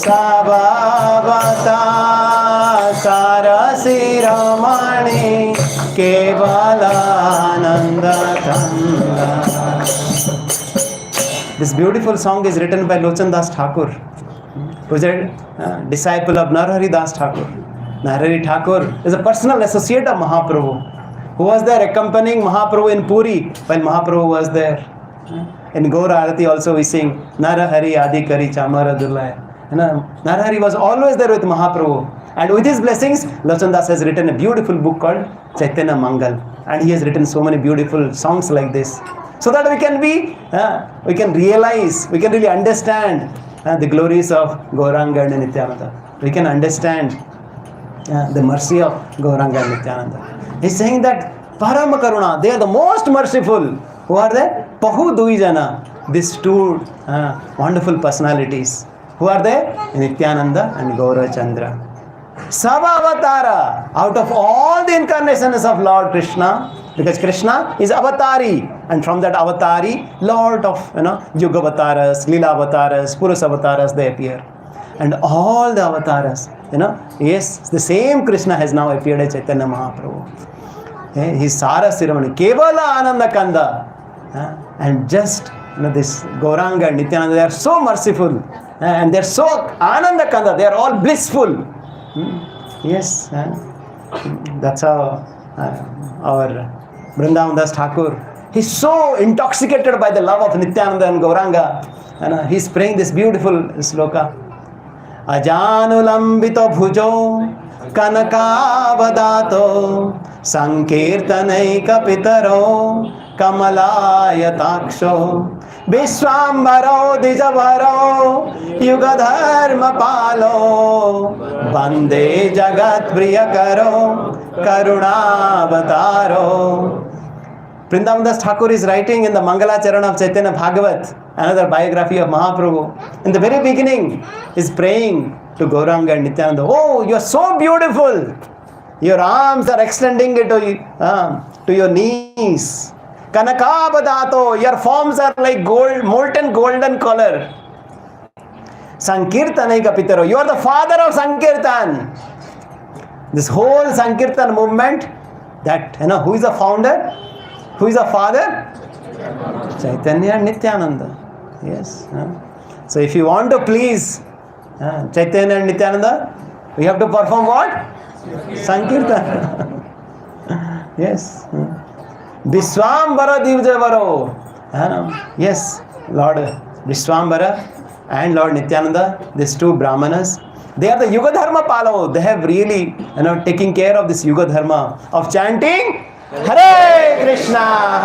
Sabhavata Sarasi Ramani Kevalananda Kanda. This beautiful song is written by Lochan Das Thakur, who is a disciple of Narahari Das Thakur. Narahari Thakur is a personal associate of Mahaprabhu, who was there accompanying Mahaprabhu in Puri while Mahaprabhu was there. In Gaur Arati also we sing Narahari Adi Kari Chamara Dullai. Narahari was always there with Mahaprabhu. And with his blessings, Lochan Das has written a beautiful book called Chaitanya Mangal. And he has written so many beautiful songs like this. So that we can realize, we can really understand the glories of Gauranga and Nityananda. We can understand the mercy of Gauranga and Nityananda. He's saying that Parama Karuna, they are the most merciful. Who are they? Pahu Duijana. These two wonderful personalities. Who are they? Nityananda and Gaura Chandra. Savavatara, out of all the incarnations of Lord Krishna, because Krishna is avatari, and from that avatari, lot of Yuga avataras, Lila avataras, Purus avataras, they appear. And all the avataras, yes, the same Krishna has now appeared as Chaitanya Mahaprabhu. His Sara Siramani, Kevala Ananda Kanda. And just this Gauranga and Nityananda, they are so merciful, and they are so Ananda Kanda, they are all blissful. Yes, that's how our Vrindavan Das Thakur, he's so intoxicated by the love of Nityananda and Gauranga, and he's praying this beautiful sloka. Ajanulambito bhujo kanakavadato sankirtanaika pitaro kamalaya Vishwambaro Dijavaro Yugadharma Palo Bande Jagat Priyakaro Karunavataro. Vrindavan Das Thakur is writing in the Mangala Charana of Chaitanya Bhagavat, another biography of Mahaprabhu. In the very beginning, is praying to Gauranga and Nityananda. Oh, you are so beautiful. Your arms are extending it to your knees. Kanakabadato, your forms are like gold, molten golden color. Sankirtanaika Pitaro, you are the father of Sankirtan. This whole Sankirtan movement, that, who is the founder? Who is the father? Chaitanya and Nityananda. Yes. So if you want to please Chaitanya and Nityananda, we have to perform what? Sankirtan. Yes. Vishwambara Divjavaro. Yes, Lord Vishwambara and Lord Nityananda, these two Brahmanas, they are the Yuga Dharma Palo. They have really taken care of this Yuga Dharma of chanting Hare Krishna,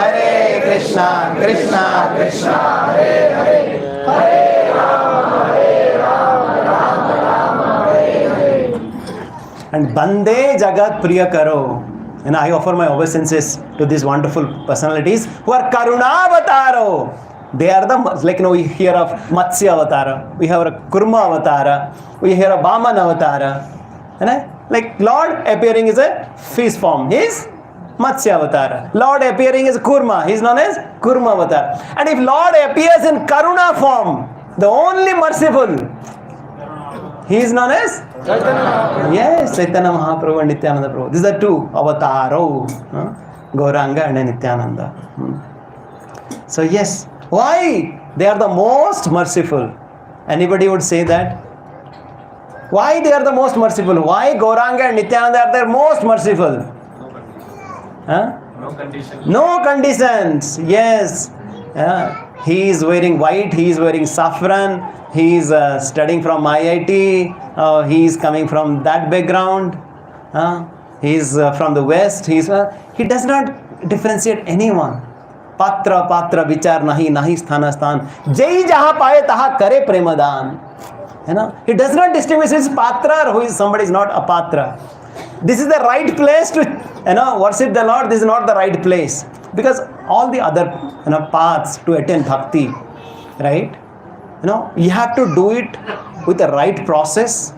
Krishna Krishna, Hare Hare, Hare Rama, Rama Rama, Hare Hare. And Bande Jagat Priyakaro. And I offer my obeisances to these wonderful personalities who are Karunavataro. They are the, we hear of Matsya Avatara, we have a Kurma Avatara, we hear of Vaman Avatara. Like Lord appearing is a fish form, he is Matsya Avatara. Lord appearing as Kurma, he is known as Kurma Avatara. And if Lord appears in Karuna form, the only merciful, he is known as Chaitanya. Yes, Chaitanya Mahaprabhu and Nityananda Prabhu. These are two avataro, Gauranga and Nityananda. So yes, why? They are the most merciful. Anybody would say that? Why they are the most merciful? Why Gauranga and Nityananda are the most merciful? No conditions. No conditions. Yes. He is wearing white, he is wearing saffron, he is studying from IIT, he is coming from that background, he is from the West, he does not differentiate anyone. Patra patra vichar nahi nahi sthana sthan jai jaha paye taha kare premadan. He does not distinguish his patra or who is somebody is not a patra. This is the right place to worship the Lord. This is not the right place, because all the other paths to attain bhakti, right? You have to do it with the right process,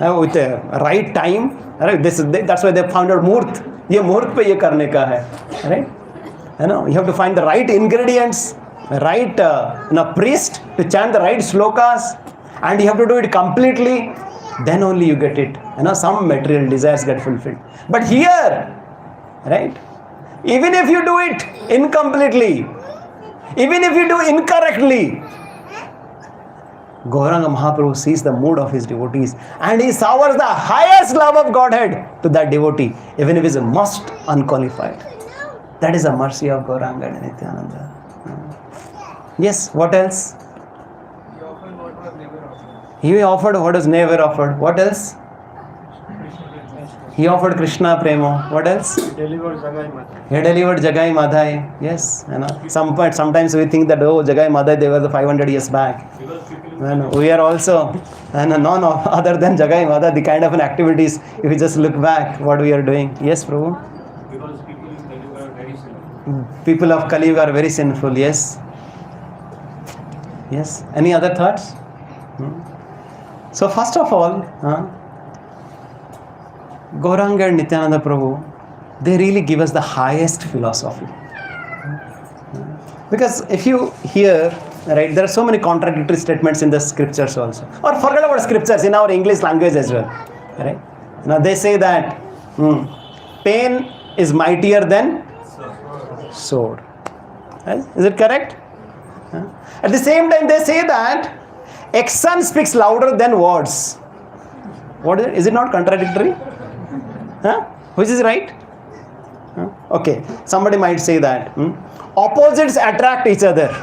with the right time, right? That's why they found out Murt. ये मुहूर्त पे ये करने का है, right? You have to find the right ingredients, right priest to chant the right slokas, and you have to do it completely. Then only you get it. Some material desires get fulfilled. But here, right? Even if you do it incompletely, even if you do incorrectly, Gauranga Mahaprabhu sees the mood of his devotees and he showers the highest love of Godhead to that devotee, even if he is most unqualified. That is the mercy of Gauranga and Nityananda. Yes, what else? He offered what was never offered. What else? He offered Krishna Prema. What else? He delivered Jagai Madhai. Yes. Sometimes we think that, Jagai Madhai, they were the 500 years back. We are also none other than Jagai Madhai, the kind of an activities, if we just look back, what we are doing. Yes, Prabhu? Because people in Kali Yuga are very sinful. People of Kali Yuga are very sinful. Yes. Yes. Any other thoughts? So first of all, Gauranga and Nityananda Prabhu, they really give us the highest philosophy. Because if you hear, right, there are so many contradictory statements in the scriptures also. Or forget about scriptures, in our English language as well. Right? They say that pain is mightier than sword. Right? Is it correct? At the same time, they say that action speaks louder than words. What is it? Is it not contradictory? Which is right? Okay, somebody might say that opposites attract each other.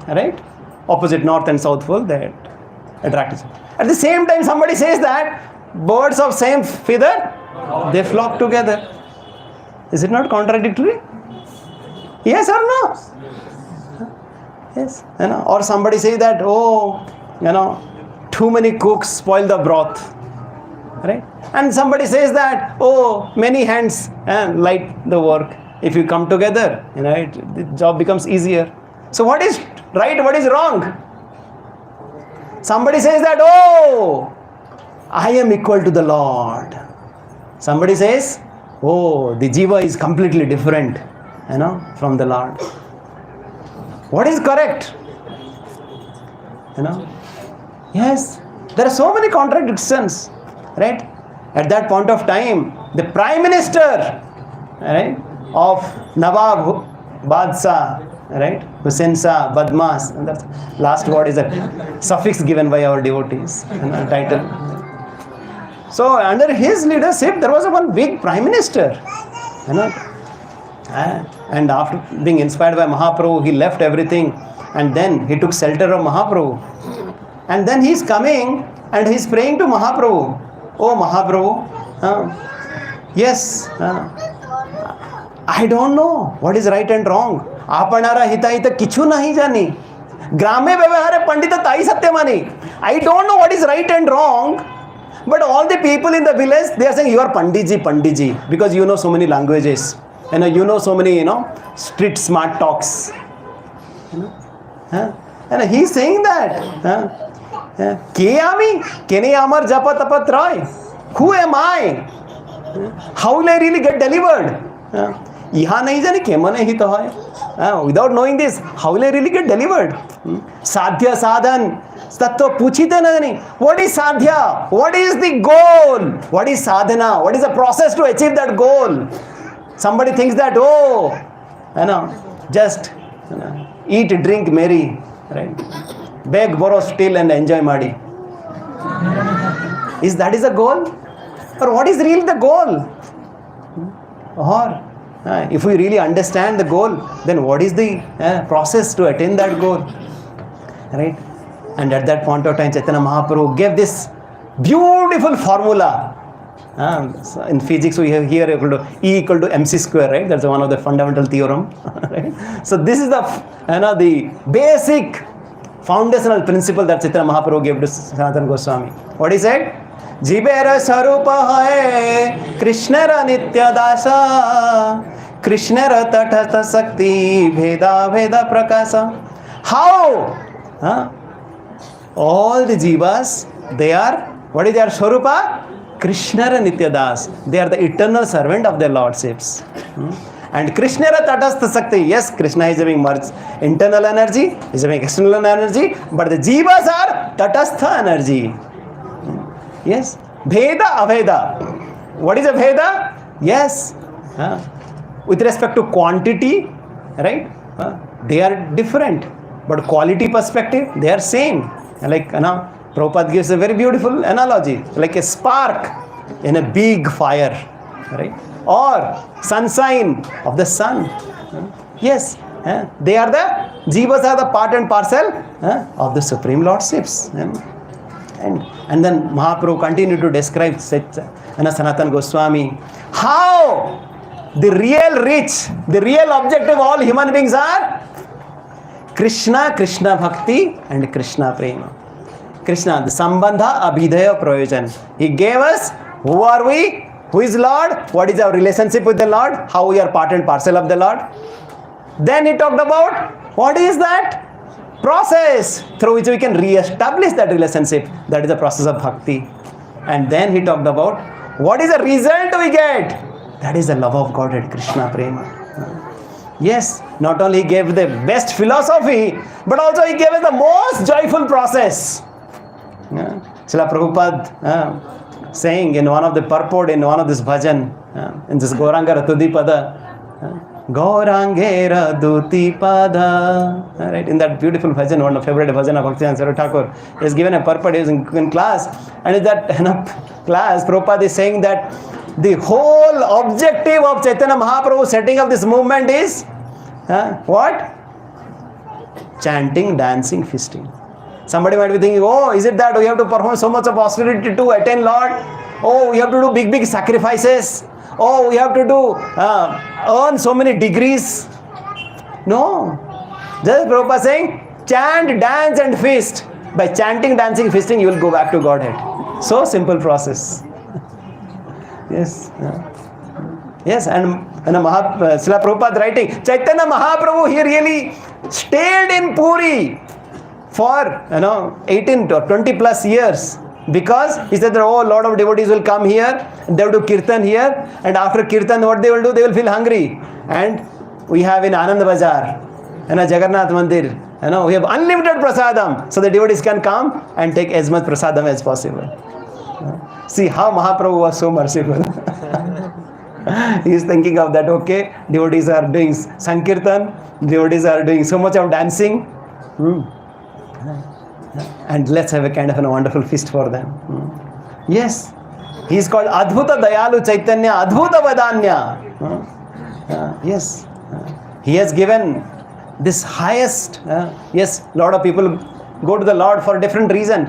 Right? Opposite, north and south pole, they attract each other. At the same time, somebody says that birds of same feather, they flock together. Is it not contradictory? Yes or no? Yes. Or somebody says that, too many cooks spoil the broth. Right? And somebody says that, many hands light the work. If you come together, the job becomes easier. So what is right, what is wrong? Somebody says that, I am equal to the Lord. Somebody says, the jiva is completely different, from the Lord. What is correct? Yes, there are so many contradictions. Right? At that point of time, the Prime Minister, right, of Nawab Badshah, right, Hussain Shah, Badmas, and that's last word is a suffix given by our devotees, title. So under his leadership, there was one big Prime Minister, and after being inspired by Mahaprabhu, he left everything, and then he took shelter of Mahaprabhu, and then he's coming and he's praying to Mahaprabhu. Oh Mahaprabhu, yes, I don't know what is right and wrong. Apanara hita kichu nahi jani. Grame vyavahare pandita tai satyamani. I don't know what is right and wrong. But all the people in the village, they are saying, you are Pandiji, because you know so many languages. You know so many, street smart talks. And he's saying that. Kene amar japa tapat roy. Who am I? How will I really get delivered? Without knowing this, how will I really get delivered? Sadhya sadhan. What is sadhya? What is the goal? What is sadhana? What is the process to achieve that goal? Somebody thinks that, just eat, drink, marry, right? Beg, borrow, steal, and enjoy madi. Is that a goal? Or what is really the goal? Or if we really understand the goal, then what is the process to attain that goal? Right? And at that point of time, Chaitanya Mahaprabhu gave this beautiful formula. So in physics, we have here E equal to mc square, right? That's one of the fundamental theorem. Right? So this is the basic foundational principle that Chaitanya Mahaprabhu gave to Sanatana Goswami. What he said? Jibera sarupa hai Krishnara nitya dasa Krishnara tathatha sakti veda veda prakasa. How? All the jivas, they are What is their Swarupa? Krishnara Nityadas. They are the eternal servant of their lordships. And Krishnara Tatastha Sakti. Yes, Krishna is having internal energy, is having external energy, but the jivas are Tatastha energy. Yes. Bheda Aveda. What is a Bheda? Yes. With respect to quantity, right? They are different. But quality perspective, they are same. Like, Prabhupada gives a very beautiful analogy. Like a spark in a big fire. Right? Or sunshine of the sun. Yes. They are the, jivas are the part and parcel of the Supreme Lordships. And then Mahaprabhu continued to describe Sanatana Goswami how the real rich, the real objective of all human beings are Krishna, Krishna Bhakti and Krishna Prema. Krishna, the Sambandha Abhidaya Prayojan. He gave us, who are we? Who is Lord? What is our relationship with the Lord? How we are part and parcel of the Lord? Then he talked about what is that? Process through which we can re-establish that relationship. That is the process of bhakti. And then he talked about what is the result we get. That is the love of God and Krishna Prema. Yes, not only he gave the best philosophy, but also he gave us the most joyful process. Srila Prabhupada saying in one of the purport, in one of this bhajan, in this Gauranga Ratudi-pada, Gaurangera Duti-pada, right? In that beautiful bhajan, one of favorite bhajan of Bhaktivedanta Saraswati Thakur, he has given a purport, he is in class, and in that class, Prabhupada is saying that the whole objective of Chaitanya Mahaprabhu setting up this movement is what? Chanting, dancing, feasting. Somebody might be thinking, oh, is it that we have to perform so much of austerity to attain Lord? Oh, we have to do big, big sacrifices. Oh, we have to do, earn so many degrees. No. Just Prabhupada saying, chant, dance and feast. By chanting, dancing, feasting, you will go back to Godhead. So simple process. Yes. Yes, and Srila Prabhupada writing, Chaitanya Mahaprabhu, he really stayed in Puri for 18 or 20 plus years, because he said that, oh, a lot of devotees will come here, they will do kirtan here, and after kirtan what they will do? They will feel hungry. And we have in Anand Bazaar, Jagannath Mandir, we have unlimited prasadam, so the devotees can come and take as much prasadam as possible. See how Mahaprabhu was so merciful. He is thinking of that, okay, devotees are doing Sankirtan, devotees are doing so much of dancing, and let's have a kind of a wonderful feast for them. Yes, he is called Adbhuta Dayalu Chaitanya, Adbhuta Vadanya. Yes, he has given this highest, yes, lot of people go to the Lord for different reasons.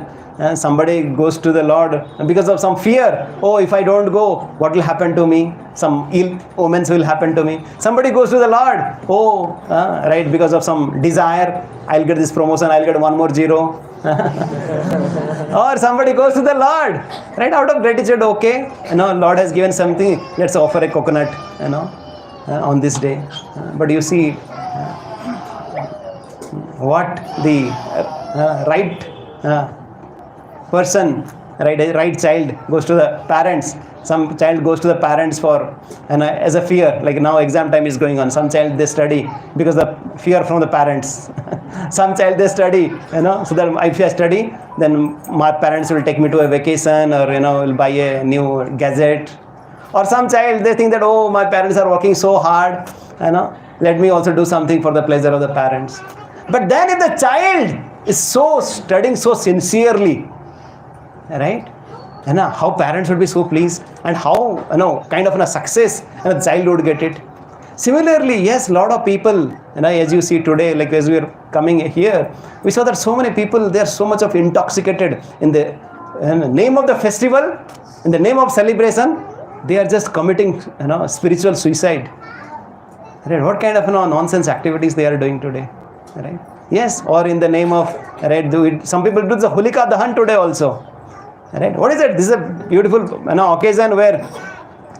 Somebody goes to the Lord because of some fear. Oh, if I don't go, what will happen to me? Some ill omens will happen to me. Somebody goes to the Lord. Oh, right, because of some desire. I'll get this promotion, I'll get one more zero. Or somebody goes to the Lord, right, out of gratitude. Okay, Lord has given something, let's offer a coconut, on this day. But you see, what the right person, right child goes to the parents. Some child goes to the parents for, as a fear, like now exam time is going on. Some child they study because the fear from the parents. Some child they study, so that if I study, then my parents will take me to a vacation, or will buy a new gadget. Or some child they think that, oh, my parents are working so hard, let me also do something for the pleasure of the parents. But then if the child is so studying so sincerely, right? How parents would be so pleased, and how kind of a success the child would get it. Similarly, yes, lot of people, as you see today, like as we are coming here, we saw that so many people, they are so much of intoxicated in the name of the festival, in the name of celebration, they are just committing spiritual suicide. Right? What kind of nonsense activities they are doing today, right? Yes, or in the name of, right, some people do the Holika Dahan today also. Right? What is it? This is a beautiful occasion where,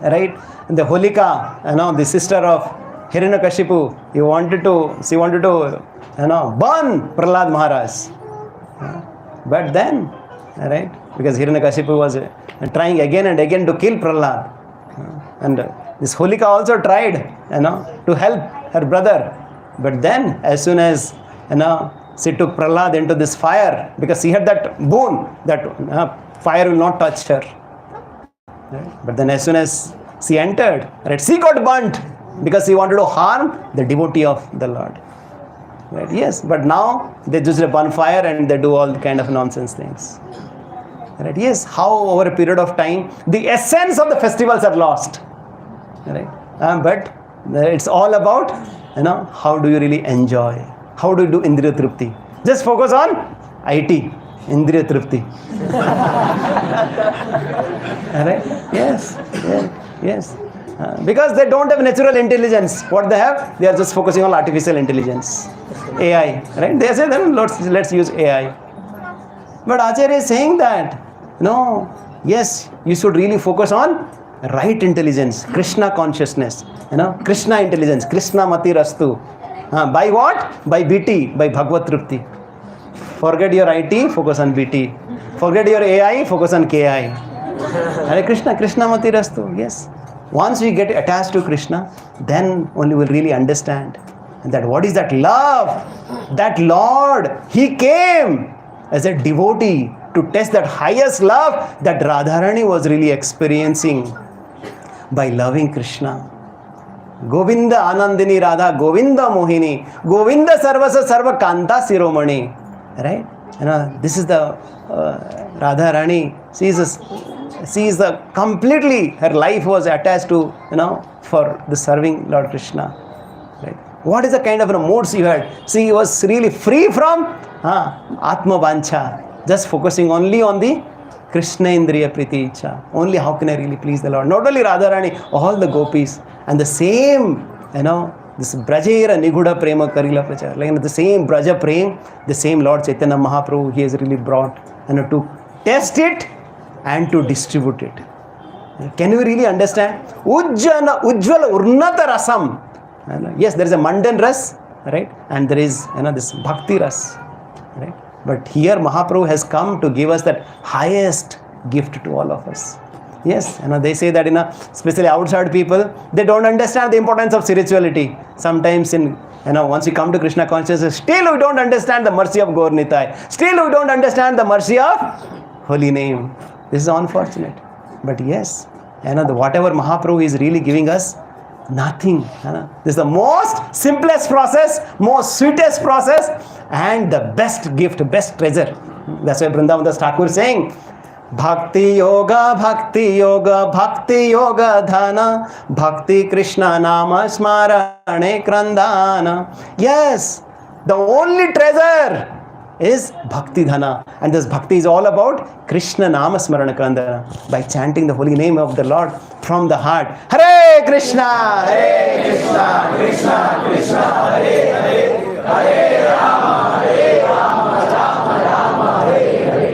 right, the Holika, the sister of Hiranyakashipu, she wanted to burn Prahlad Maharaj. But then right? Because Hiranyakashipu was trying again and again to kill Prahlad. And this Holika also tried, to help her brother. But then, as soon as, she took Prahlad into this fire, because she had that boon, that fire will not touch her. Right? But then as soon as she entered, right, she got burnt because she wanted to harm the devotee of the Lord. Right? Yes, but now they just burn fire and they do all kind of nonsense things. Right? Yes, how over a period of time the essence of the festivals are lost. Right? But it's all about, how do you really enjoy? How do you do Indriya Tripti? Just focus on IT, Indriya Tripti. Right? Yes, yes. Because they don't have natural intelligence. What they have? They are just focusing on artificial intelligence. AI. Right? They say, then let's use AI. But Acharya is saying that, no, yes, you should really focus on right intelligence, Krishna consciousness, Krishna intelligence, Krishna mati rastu. By what? By BT, by Bhagavad Tripti. Forget your IT, focus on BT. Forget your AI, focus on KI. Hare Krishna, Krishna mati rastu. Yes. Once we get attached to Krishna, then only we'll really understand that what is that love? That Lord, He came as a devotee to test that highest love that Radharani was really experiencing by loving Krishna. Govinda Anandini Radha, Govinda Mohini, Govinda Sarvasa Sarva Kanta Siromani. Right? This is the Radharani. She is the completely, her life was attached to, for the serving Lord Krishna. Right? What is the kind of mood she had? She was really free from Atma Vancha, just focusing only on the Krishna Indriya Priti Icha. Only how can I really please the Lord? Not only Radharani, all the gopis. And the same, this Brajera Niguda Prema Karila Prachar. Like the same Braja Prem, the same Lord Chaitanya Mahaprabhu, He has really brought, to test it and to distribute it. Can you really understand? Ujjala Urnata Rasam. Yes, there is a mundane ras, right? And there is, this bhakti ras, right? But here Mahaprabhu has come to give us that highest gift to all of us. Yes, they say that especially outside people, they don't understand the importance of spirituality. Sometimes once we come to Krishna consciousness, still we don't understand the mercy of Gaur Nitai. Still we don't understand the mercy of holy name. This is unfortunate. But yes, whatever Mahaprabhu is really giving us, nothing. This is the most simplest process, most sweetest process, and the best gift, best treasure. That's why Vrindavan Das Thakur is saying, Bhakti Yoga, Bhakti Yoga, Bhakti Yoga Dhana, Bhakti Krishna Nama Smarane Krandana. Yes, the only treasure is Bhakti Dhana. And this Bhakti is all about Krishna Nama Smarana Krandana. By chanting the holy name of the Lord from the heart. Hare Krishna, Hare Krishna, Krishna Krishna, Hare Hare, Hare Rama, Hare Rama, Rama Rama, Hare Hare.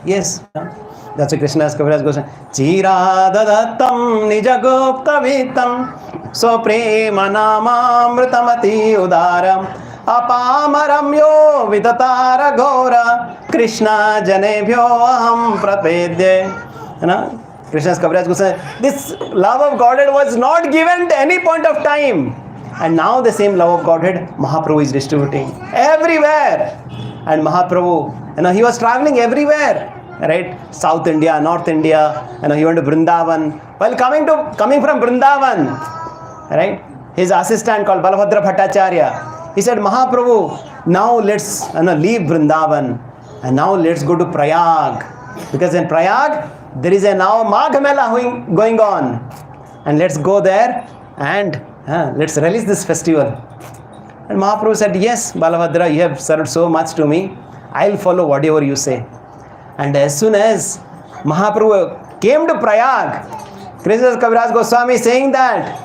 Yes, that's why Krishna's Kaviraj goes, Chira dadattam nijagupta vitam soprema namamritamati udaram apamaram yo vidatara gora Krishna janebhyo aham pravedye. Krishna's Kaviraj goes, this love of Godhead was not given at any point of time. And now the same love of Godhead Mahaprabhu is distributing everywhere. And Mahaprabhu, he was traveling everywhere, right? South India, North India, he went to Vrindavan. While coming from Vrindavan, right? His assistant called Balabhadra Bhattacharya, he said, Mahaprabhu, now let's leave Vrindavan and now let's go to Prayag. Because in Prayag, there is a now Magh Mela going on. And let's go there and let's release this festival. And Mahaprabhu said, yes, Balabhadra, you have served so much to me. I'll follow whatever you say. And as soon as Mahaprabhu came to Prayag, Krishna's Kaviraj Goswami is saying that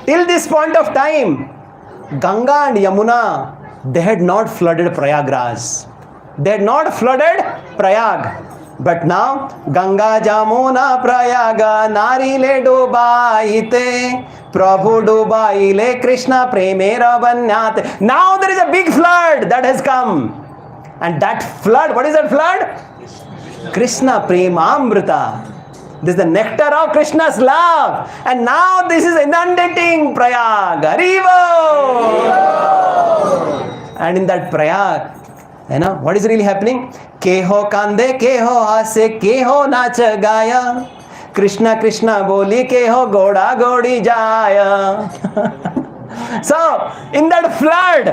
till this point of time, Ganga and Yamuna, they had not flooded Prayagraj. They had not flooded Prayag. But now, Ganga Jamuna Prayaga Narile Dubaite Prabhu Dubaile Krishna Premera Banyate. Now there is a big flood that has come. And that flood, what is that flood? Krishna Premamrita. This is the nectar of Krishna's love. And now this is inundating Prayag. Haribo! And in that Prayag, what is really happening? Keho kande, keho hase, keho nacha gaya. Krishna Krishna boli, keho goda godi jaya. So, in that flood,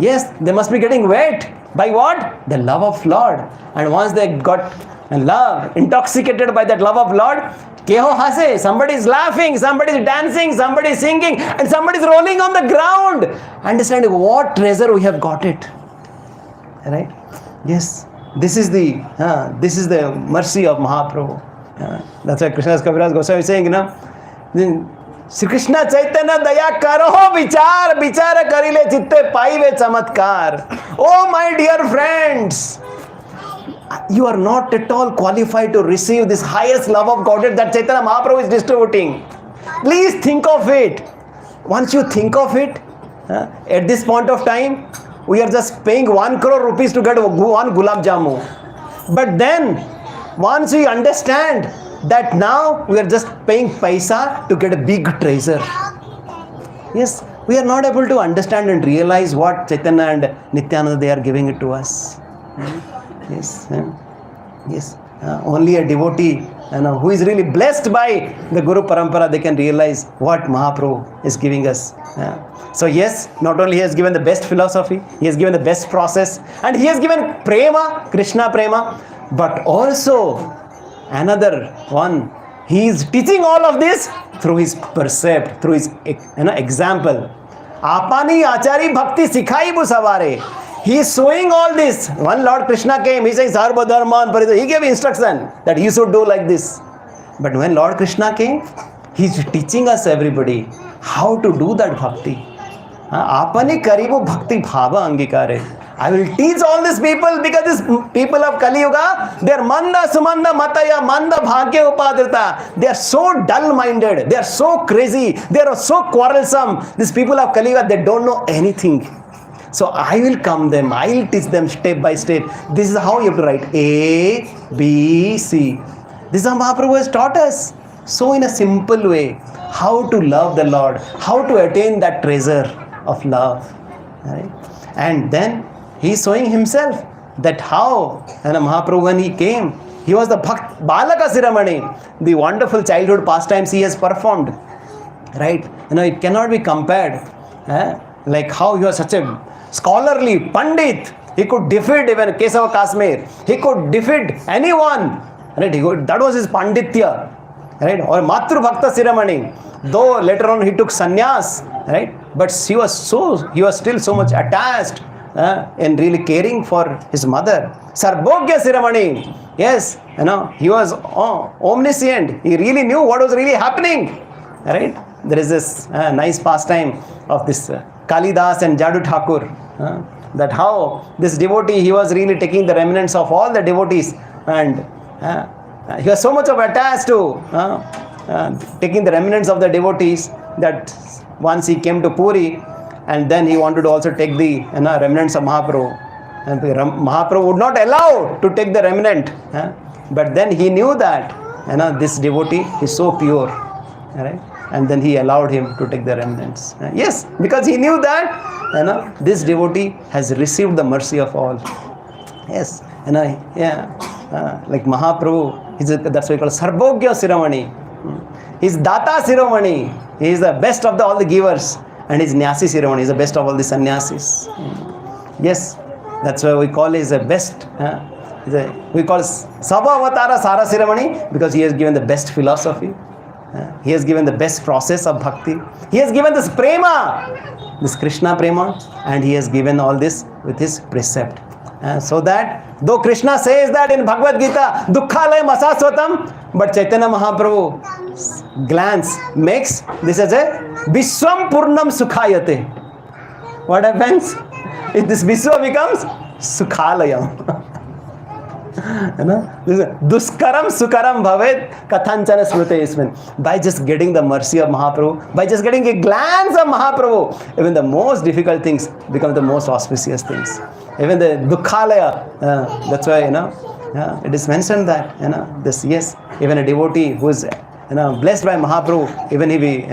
yes, they must be getting wet. By what? The love of Lord. And once they got love, intoxicated by that love of Lord, keho hase, somebody is laughing, somebody is dancing, somebody is singing, and somebody is rolling on the ground. Understanding what treasure we have got it. Right? Yes. This is the mercy of Mahaprabhu. That's why Krishna's Kaviraj Goswami is saying, Sri Krishna Chaitanya daya karo vichar, vichar karile chitte paive chamatkar. Oh my dear friends, you are not at all qualified to receive this highest love of Godhead that Chaitanya Mahaprabhu is distributing. Please think of it. Once you think of it, at this point of time, we are just paying 1 crore rupees to get one gulab jamu. But then, once we understand that now we are just paying paisa to get a big treasure. Yes, we are not able to understand and realize what Chaitanya and Nityananda, they are giving it to us. Yes, yes. Only a devotee who is really blessed by the Guru Parampara, they can realize what Mahaprabhu is giving us. So yes, not only he has given the best philosophy, he has given the best process, and he has given prema, Krishna prema, but also another one, he is teaching all of this through his precept, through his example. Apani achari bhakti sikhai busavare. He is showing all this. When Lord Krishna came, he says, Sarva Dharman Paritya. He gave instruction that he should do like this. But when Lord Krishna came, he is teaching us everybody how to do that bhakti. Apani karibu bhakti bhava angikare. I will teach all these people because these people of Kali Yuga, they are manda sumanda mataya manda bhagya upadrita. They are so dull-minded. They are so crazy. They are so quarrelsome. These people of Kali Yuga, they don't know anything. So I will calm them. I will teach them step by step. This is how you have to write A, B, C. This is how Mahaprabhu has taught us. So in a simple way, how to love the Lord, how to attain that treasure of love. Right? And then he is showing himself that how, Mahaprabhu, when he came, he was the Balaka Siramani, the wonderful childhood pastimes he has performed. Right? It cannot be compared. Like how he was such a scholarly Pandit. He could defeat even Kesava Kasmir. He could defeat anyone. Right? That was his Panditya. Right? Or Matru Bhakta Siramani. Though later on he took sannyas. Right? But he was still so much attached in really caring for his mother. Sarbogya Siramani. Yes, he was omniscient. He really knew what was really happening. Right? There is this nice pastime of this Kalidas and Jadu Thakur. That how this devotee, he was really taking the remnants of all the devotees, and he was so much of attached to taking the remnants of the devotees that once he came to Puri, and then he wanted to also take the remnants of Mahaprabhu. And Mahaprabhu would not allow to take the remnant. But then he knew that this devotee is so pure. Right? And then he allowed him to take the remnants. Yes, because he knew that this devotee has received the mercy of all. Yes, like Mahaprabhu, that's why he called Sarbogya Siramani. He's Data Siramani. He is the best of all the givers. And his Nyasi Siramani is the best of all the sannyasis. Yes, that's why we call his the best. We call Sabhavatara Sara Siramani because he has given the best philosophy. He has given the best process of bhakti. He has given this prema, this Krishna prema, and he has given all this with his precept. So that though Krishna says that in Bhagavad Gita, Dukkhalayam Asaswatam, but Chaitanya Mahaprabhu's glance makes this as a Vishwam Purnam Sukhayate. What happens? If this Vishwa becomes Sukhalayam. Duskaram Sukaram Bhavet Kathanchana Smrute Ismin. By just getting the mercy of Mahaprabhu, by just getting a glance of Mahaprabhu, even the most difficult things become the most auspicious things. Even the Dukhalaya, that's why, it is mentioned that, this, yes, even a devotee who is, blessed by Mahaprabhu, even if he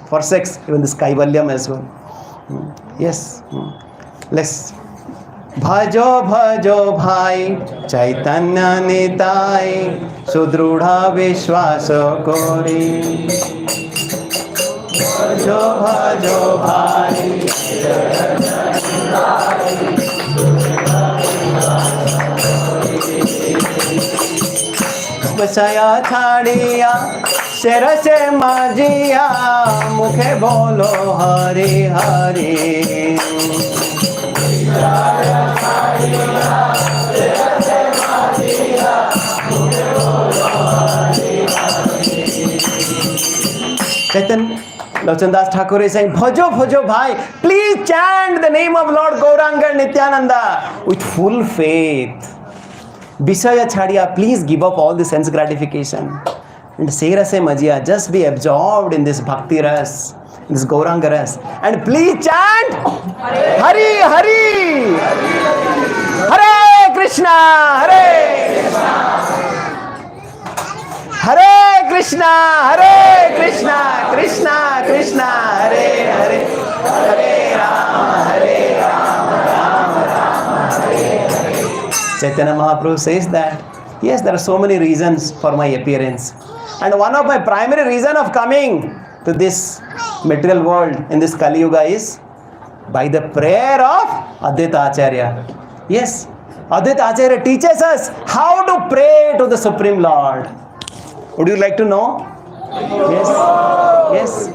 forsakes even this Kaivalyam as well. Yes. Let's. Bhajo bhajo bhai Chaitanya Nitai Sudrudha Vishwasa Kori. Bhajo bhajo bhai बचाया छाड़िया शेर से माजिया मुखे बोलो Hari Hari Chaitanya Lochandas Thakur is saying, Bhajo Bhajo Bhai, please chant the name of Lord Gauranga and Nityananda with full faith. Vishaya Chhadiya, please give up all the sense gratification. And Sera Se Majia, just be absorbed in this Bhakti Ras, in this Gauranga Ras. And please chant Hari Hari Hare Krishna Hare Hare Krishna Krishna Krishna Hare Hare Hare Rama Chaitanya Mahaprabhu says that, yes, there are so many reasons for my appearance. And one of my primary reason of coming to this material world in this Kali Yuga is by the prayer of Advaita Acharya. Yes, Advaita Acharya teaches us how to pray to the Supreme Lord. Would you like to know? Yes. Yes.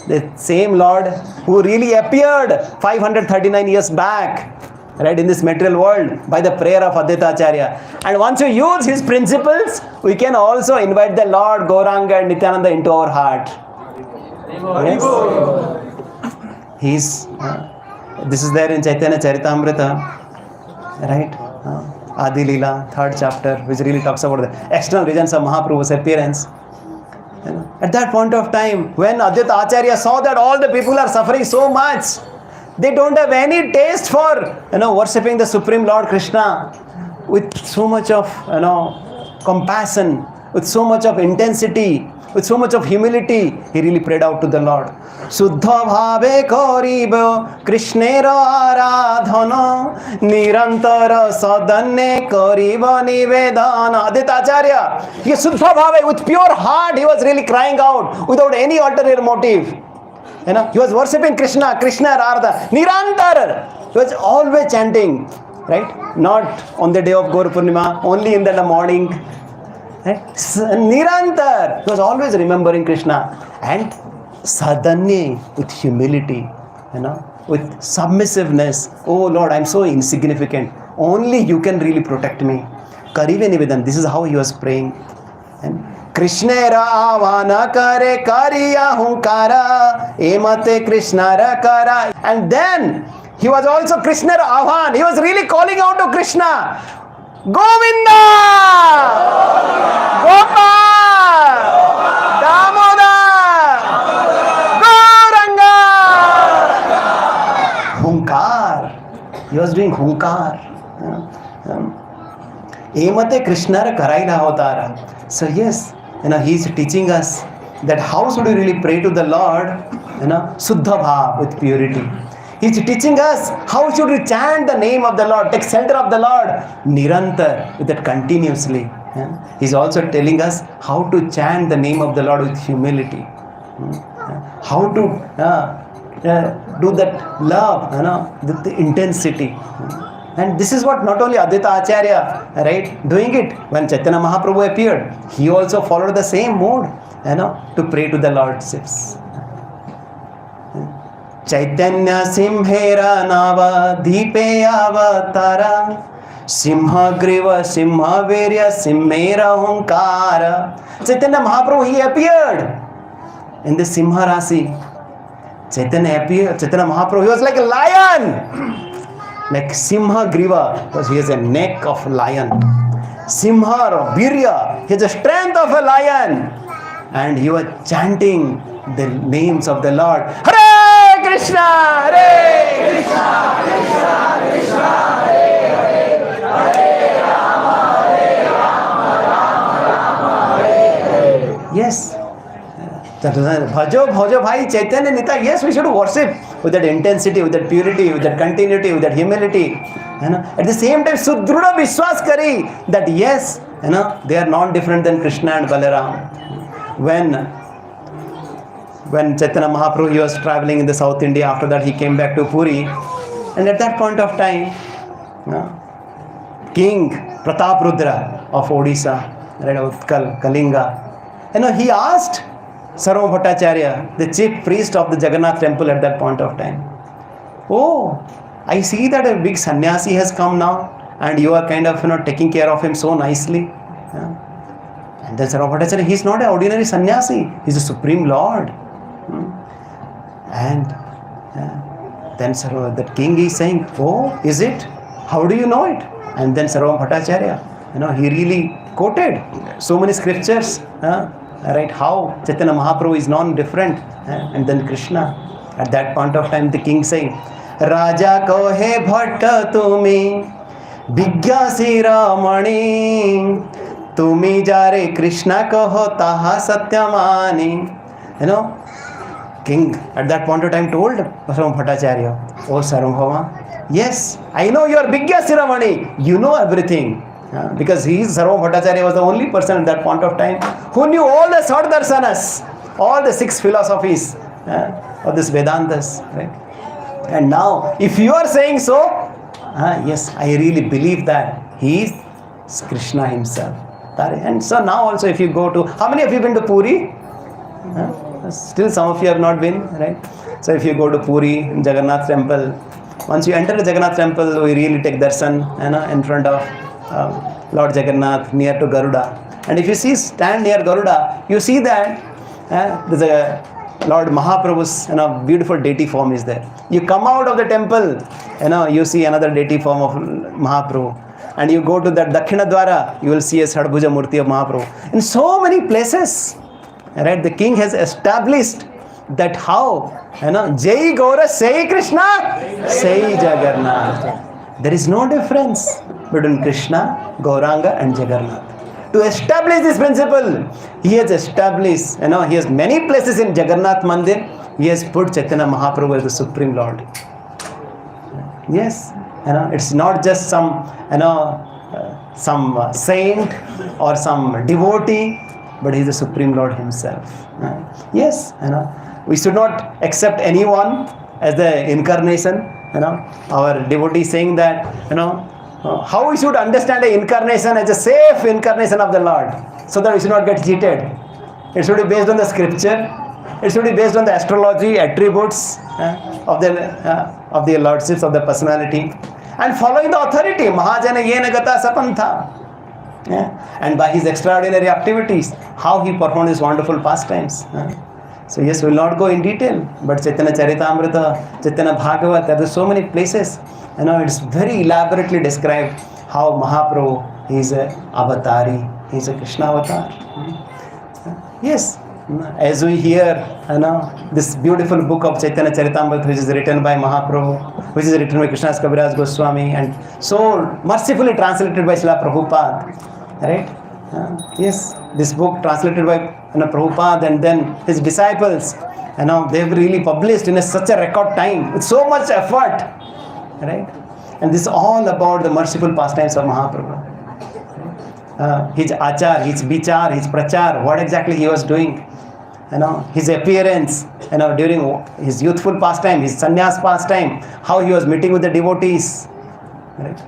The same Lord who really appeared 539 years back, right, in this material world by the prayer of Advaita Acharya. And once you use his principles, we can also invite the Lord Gauranga and Nityananda into our heart. Yes. This is there in Chaitanya Charitamrita, right? Adi Leela, 3rd chapter, which really talks about the external reasons of Mahaprabhu's appearance. At that point of time, when Advaita Acharya saw that all the people are suffering so much, they don't have any taste for, worshipping the Supreme Lord Krishna with so much of, compassion, with so much of intensity, with so much of humility. He really prayed out to the Lord. Suddha bhave karibo Krishnera aradhana nirantara sadhane karibo nivedana. Advaita Acharya, he Suddha bhave, with pure heart, he was really crying out without any ulterior motive. He was worshipping Krishna, Krishna Radha, Nirantar. He was always chanting, right? Not on the day of Gaur Poornima, only in the morning. Right? Nirantar. He was always remembering Krishna. And sadhanya, with humility, with submissiveness. Oh Lord, I am so insignificant. Only you can really protect me. Karive Nivedan. This is how he was praying. And Krishnera avana kare kariya hunkara emate Krishnara kara. And then he was also Krishnara avan. He was really calling out to Krishna. Govinda! Gopal! Damodar! Gauranga! Hunkar. He was doing hunkar. Emate Krishnara karaila avtara. So yes, he is teaching us that how should we really pray to the Lord, Suddha Bhav, with purity. He is teaching us how should we chant the name of the Lord, take shelter of the Lord, Nirantar, with that continuously. He is also telling us how to chant the name of the Lord with humility. How to do that love, with the intensity. And this is what not only Advaita Acharya, right, doing it. When Chaitanya Mahaprabhu appeared, he also followed the same mode, to pray to the Lordships. Chaitanya Simhera Nava Deepe Avatara Simha Griva Simha Virya Simhera Hunkara. Chaitanya Mahaprabhu, he appeared in the Simha Rasi. Chaitanya Mahaprabhu, he was like a lion. Like Simha Griva, because he has a neck of lion. Simha or Virya, he has the strength of a lion. And he was chanting the names of the Lord. Hare Krishna, Hare Krishna, Krishna Krishna, Hare Yes. Bhajo, bhajo bhai, Chaitanya Nita. Yes, we should worship with that intensity, with that purity, with that continuity, with that humility. At the same time, Sudruda Vishwas Kari, that yes, they are not different than Krishna and Balaram. When Chaitanya Mahaprabhu, he was traveling in the South India, after that he came back to Puri, and at that point of time, King Pratap Rudra of Odisha, right, Utkal, Kalinga, he asked Sarva Bhattacharya, the chief priest of the Jagannath temple at that point of time, oh, I see that a big sannyasi has come now, and you are kind of taking care of him so nicely. And then Sarva Bhattacharya, he is not an ordinary sannyasi, he is the Supreme Lord. And then that king is saying, oh, is it? How do you know it? And then Sarva Bhattacharya, he really quoted so many scriptures, right? How Chaitanya Mahaprabhu is non-different, and then Krishna. At that point of time, the king saying, Raja kohe bhatta tumi, Vigyasi Ramani, tumi jare Krishna koho taha satyamani. King at that point of time told Sarva Bhattacharya, oh Sarvabhauma, yes, I know you are Vigyasi Ramani, you know everything. Because Sarva Bhattacharya was the only person at that point of time who knew all the Sardarsanas, all the 6 philosophies of this Vedantas. Right? And now, if you are saying so, yes, I really believe that he is Krishna himself. And so now also, if you go to, how many of you have been to Puri? Still some of you have not been, right? So if you go to Puri, Jagannath temple, once you enter the Jagannath temple, we really take darshan in front of Lord Jagannath near to Garuda. And if you stand near Garuda, you see that there's a Lord Mahaprabhu's beautiful deity form is there. You come out of the temple, you see another deity form of Mahaprabhu. And you go to that Dakshina Dwara, you will see a Sadbhuja Murti of Mahaprabhu. In so many places, right, the king has established that how, Jai Gaura, Sai Krishna, Sai Jagannath. There is no difference between Krishna, Gauranga and Jagannath. To establish this principle, he has established, he has many places in Jagannath Mandir, he has put Chaitanya Mahaprabhu as the Supreme Lord. Yes, it's not just some saint or some devotee, but he is the Supreme Lord himself. Yes, we should not accept anyone as the incarnation. Our devotee is saying that, how we should understand an incarnation as a safe incarnation of the Lord, so that we should not get cheated. It should be based on the scripture. It should be based on the astrology, attributes of the lordships of the personality, and following the authority. Mahajana yena gata sapantha. And by his extraordinary activities, how he performed his wonderful pastimes. So yes, we will not go in detail, but Chaitanya Charitamrita, Chaitanya Bhagavat, there are so many places. It's very elaborately described how Mahaprabhu, he is a avatari, he is a Krishna avatar. Yes, as we hear, this beautiful book of Chaitanya Charitamrita, which is written by Mahaprabhu, which is written by Krishna Kaviraj Goswami, and so mercifully translated by Srila Prabhupada, right? Yes, this book translated by Prabhupada and then his disciples, they've really published in such a record time with so much effort, right? And this is all about the merciful pastimes of Mahaprabhu. His achar, his vichar, his prachar, what exactly he was doing, his appearance, during his youthful pastime, his sannyas pastime, how he was meeting with the devotees, right?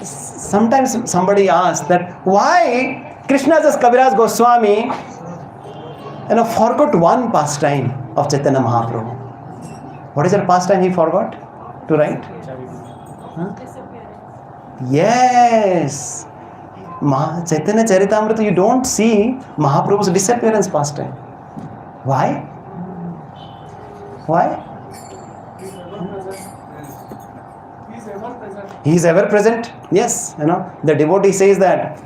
Sometimes somebody asks that why Krishna Das Kaviraj Goswami forgot one pastime of Chaitanya Mahaprabhu. What is that pastime he forgot to write? Yes, Chaitanya Charitamrita, you don't see Mahaprabhu's disappearance pastime. Why? Why? He is ever present. Yes, the devotee says that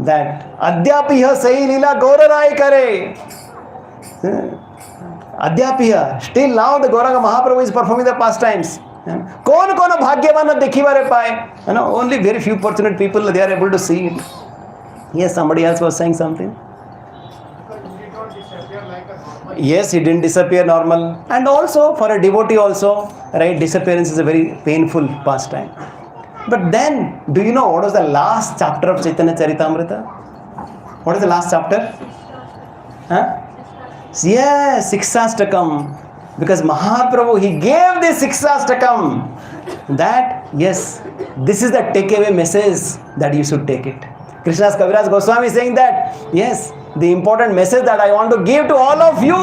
Adyapiha Sai Lila Gaurarai Kare. Adyapiha, still now the Gauranga Mahaprabhu is performing the pastimes. Kon bhagyavan dekhivare paye. Only very few fortunate people, they are able to see it. Yes, somebody else was saying something. yes, he didn't disappear normal. And also for a devotee also, right, disappearance is a very painful pastime. But then, do you know what was the last chapter of Chaitanya Charitamrita? What is the last chapter? Huh? Yes, Siksastakam. Because Mahaprabhu, he gave this Siksastakam. That, yes, this is the takeaway message that you should take it. Krishnadas Kaviraj Goswami is saying that, yes, the important message that I want to give to all of you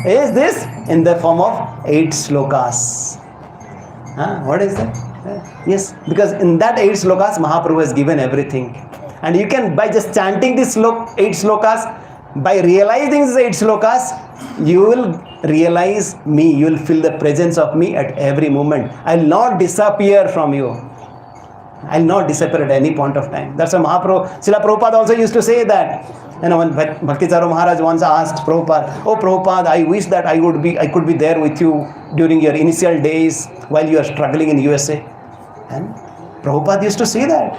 is this in the form of 8 slokas. What is that? Yes, because in that 8 slokas, Mahaprabhu has given everything. And you can, by just chanting these 8 slokas, by realizing these 8 slokas, you will realize me, you will feel the presence of me at every moment. I will not disappear from you. I will not disappear at any point of time. That's why Mahaprabhu, Srila Prabhupada also used to say that. When Bhakti-Charu Maharaj once asked Prabhupada, "Oh Prabhupada, I wish that I could be there with you during your initial days while you are struggling in USA." And Prabhupada used to say that.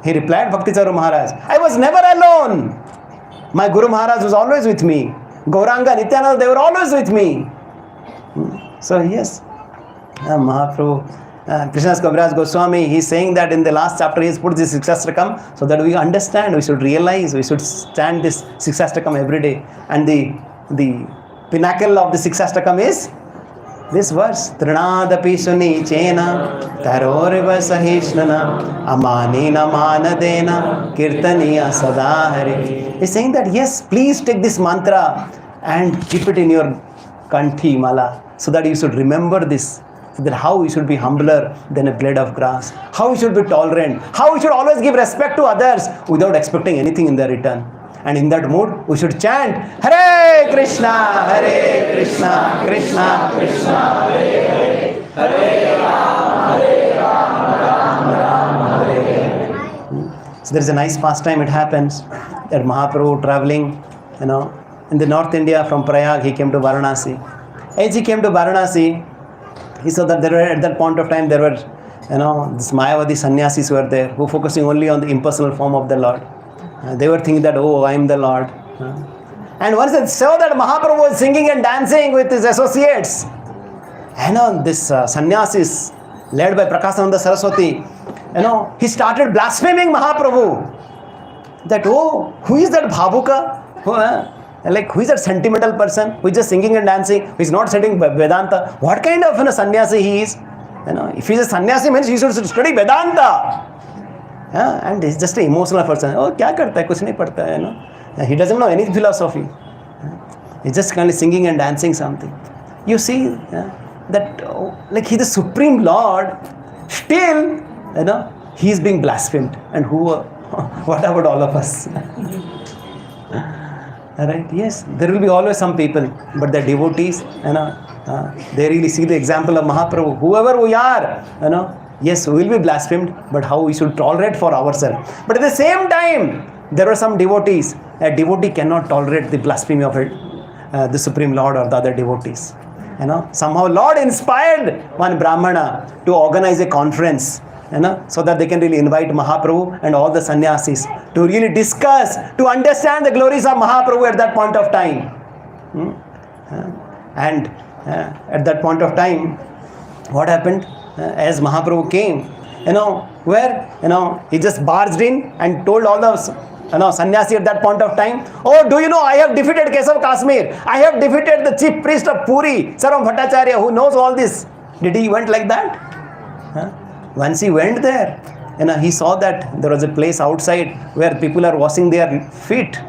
He replied, Bhakti-Charu Maharaj, "I was never alone. My Guru Maharaj was always with me. Gauranga, Nityananda, they were always with me." So yes, Mahaprabhu, Krishnadas Kaviraj Goswami, he is saying that in the last chapter he has put this Siksastakam so that we understand, we should realize, we should stand this Siksastakam every day. And the pinnacle of the Siksastakam is this verse, Trinadapi suni chena taroriva sahishnana amanina manadena kirtaniya sadahari. He's saying that yes, please take this mantra and keep it in your kanthi mala so that you should remember this. So that how we should be humbler than a blade of grass, how we should be tolerant, how we should always give respect to others without expecting anything in their return. And in that mood, we should chant Hare Krishna, Krishna Krishna, Hare Hare, Hare Rama, Rama Hare. So there is a nice pastime. It happens that Mahaprabhu traveling, in the North India from Prayag, he came to Varanasi. As he came to Varanasi, he saw that at that point of time there were, this Mayavadi sannyasis were there who focusing only on the impersonal form of the Lord. They were thinking that, oh, I am the Lord. And once they saw that Mahaprabhu was singing and dancing with his associates, this sannyasis led by Prakasananda Saraswati, he started blaspheming Mahaprabhu. That, oh, who is that Bhabuka? Who is that sentimental person who is just singing and dancing, who is not studying Vedanta? What kind of sannyasi he is? If he is a sannyasi, means he should study Vedanta. And he's just an emotional person. Oh, kya karta hai? Kuch nahi padta hai, He doesn't know any philosophy. He's just kind of singing and dancing something. You see that he's the Supreme Lord, still, he is being blasphemed. And what about all of us? Right? Yes, there will be always some people, but the devotees, they really see the example of Mahaprabhu. Whoever we are, yes, we will be blasphemed, but how we should tolerate for ourselves. But at the same time, there are some devotees. A devotee cannot tolerate the blasphemy of the Supreme Lord or the other devotees. Somehow Lord inspired one Brahmana to organize a conference, so that they can really invite Mahaprabhu and all the sannyasis to really discuss, to understand the glories of Mahaprabhu at that point of time. And at that point of time, what happened? As Mahaprabhu came, he just barged in and told all the sannyasi at that point of time, "Oh, do you know I have defeated Kesav Kasmir? I have defeated the chief priest of Puri, Sarvam Bhattacharya, who knows all this." Did he went like that? Once he went there, he saw that there was a place outside where people are washing their feet,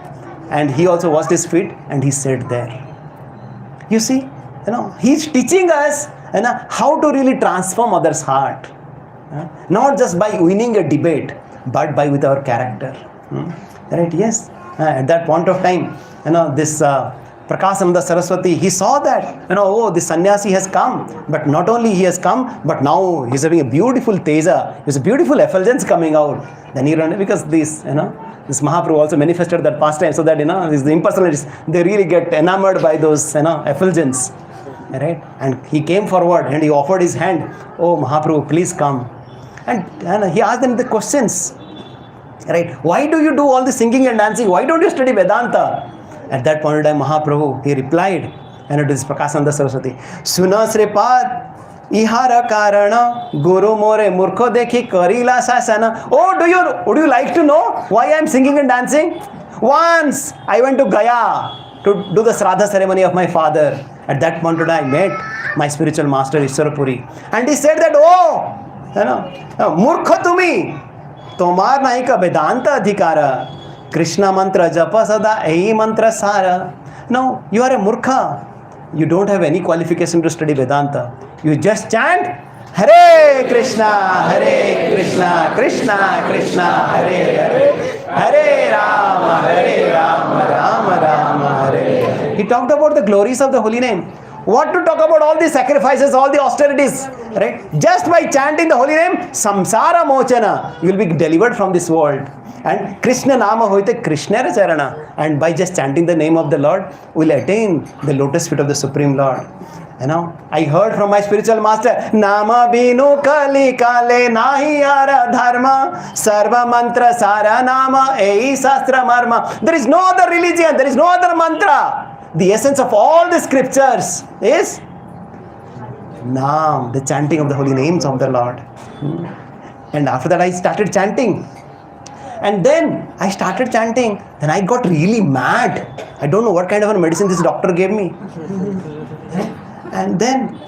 and he also washed his feet and he sat there. You see, he's teaching us how to really transform others' heart, not just by winning a debate, but by with our character. Right? Yes. At that point of time, this Prakasananda Saraswati, he saw that, oh, this sannyasi has come. But not only he has come, but now he's having a beautiful teja. There's a beautiful effulgence coming out. Then he ran, because this Mahaprabhu also manifested that pastime, so that, these impersonalists, they really get enamored by those, effulgence. Right? And he came forward and he offered his hand. "Oh, Mahaprabhu, please come." And he asked them the questions. Right? Why do you do all the singing and dancing? Why don't you study Vedanta? At that point in time, Mahaprabhu, he replied, and it is Prakashananda Saraswati, Suna Sripad, Ihara Karana, Guru More, Murkho Dekhi, Karila Sasana. Oh, would you like to know why I am singing and dancing? Once I went to Gaya to do the Sraddha ceremony of my father. At that point in time, I met my spiritual master, Iswarapuri. And he said that, Murkho tumi, Tomar Naika Vedanta Adhikara, Krishna Mantra Japa Sada, Ei Mantra Sara. No, you are a Murkha. You don't have any qualification to study Vedanta. You just chant Hare Krishna, Krishna Krishna, Hare Hare, Hare Rama, Rama Rama, Hare. He talked about the glories of the holy name. What to talk about all these sacrifices, all the austerities, right? Just by chanting the holy name, samsara mochana, you will be delivered from this world. And Krishna nama hoite Krishna charana. And by just chanting the name of the Lord, we will attain the lotus feet of the Supreme Lord. I heard from my spiritual master, Nama binu kali kale nahi ara dharma, sarva mantra sara nama ei sastra marma. There is no other religion, there is no other mantra. The essence of all the scriptures is Naam, the chanting of the holy names of the Lord. And after that I started chanting. And then I started chanting. Then I got really mad. I don't know what kind of a medicine this doctor gave me. And then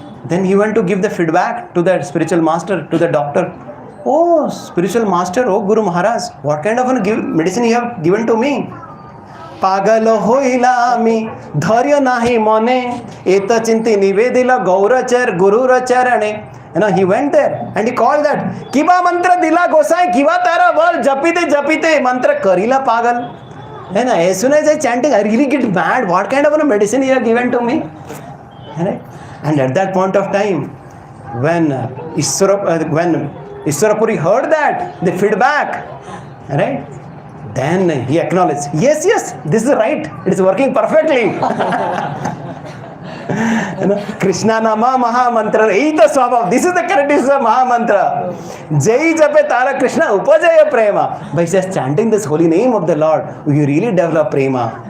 he went to give the feedback to the spiritual master, to the doctor. Oh, spiritual master, oh Guru Maharaj, what kind of a medicine you have given to me? Pagalo hoila ami dharya nahi mone eta chinti nivedila gaurachar guru racharane. He went there and he called that Kiva mantra dila gosai kiva tara bal japite mantra karila pagal. And as soon as I chanting, I really get mad. What kind of a medicine you have given to me? And at that point of time, when Iswarapuri heard that, the feedback, right? Then he acknowledged, yes, this is right. It is working perfectly. Krishna Nama Maha Mantra. This is the characteristic of Maha Mantra. Jai Jape Tara Krishna Upajaya Prema. By just chanting this holy name of the Lord, you really develop prema.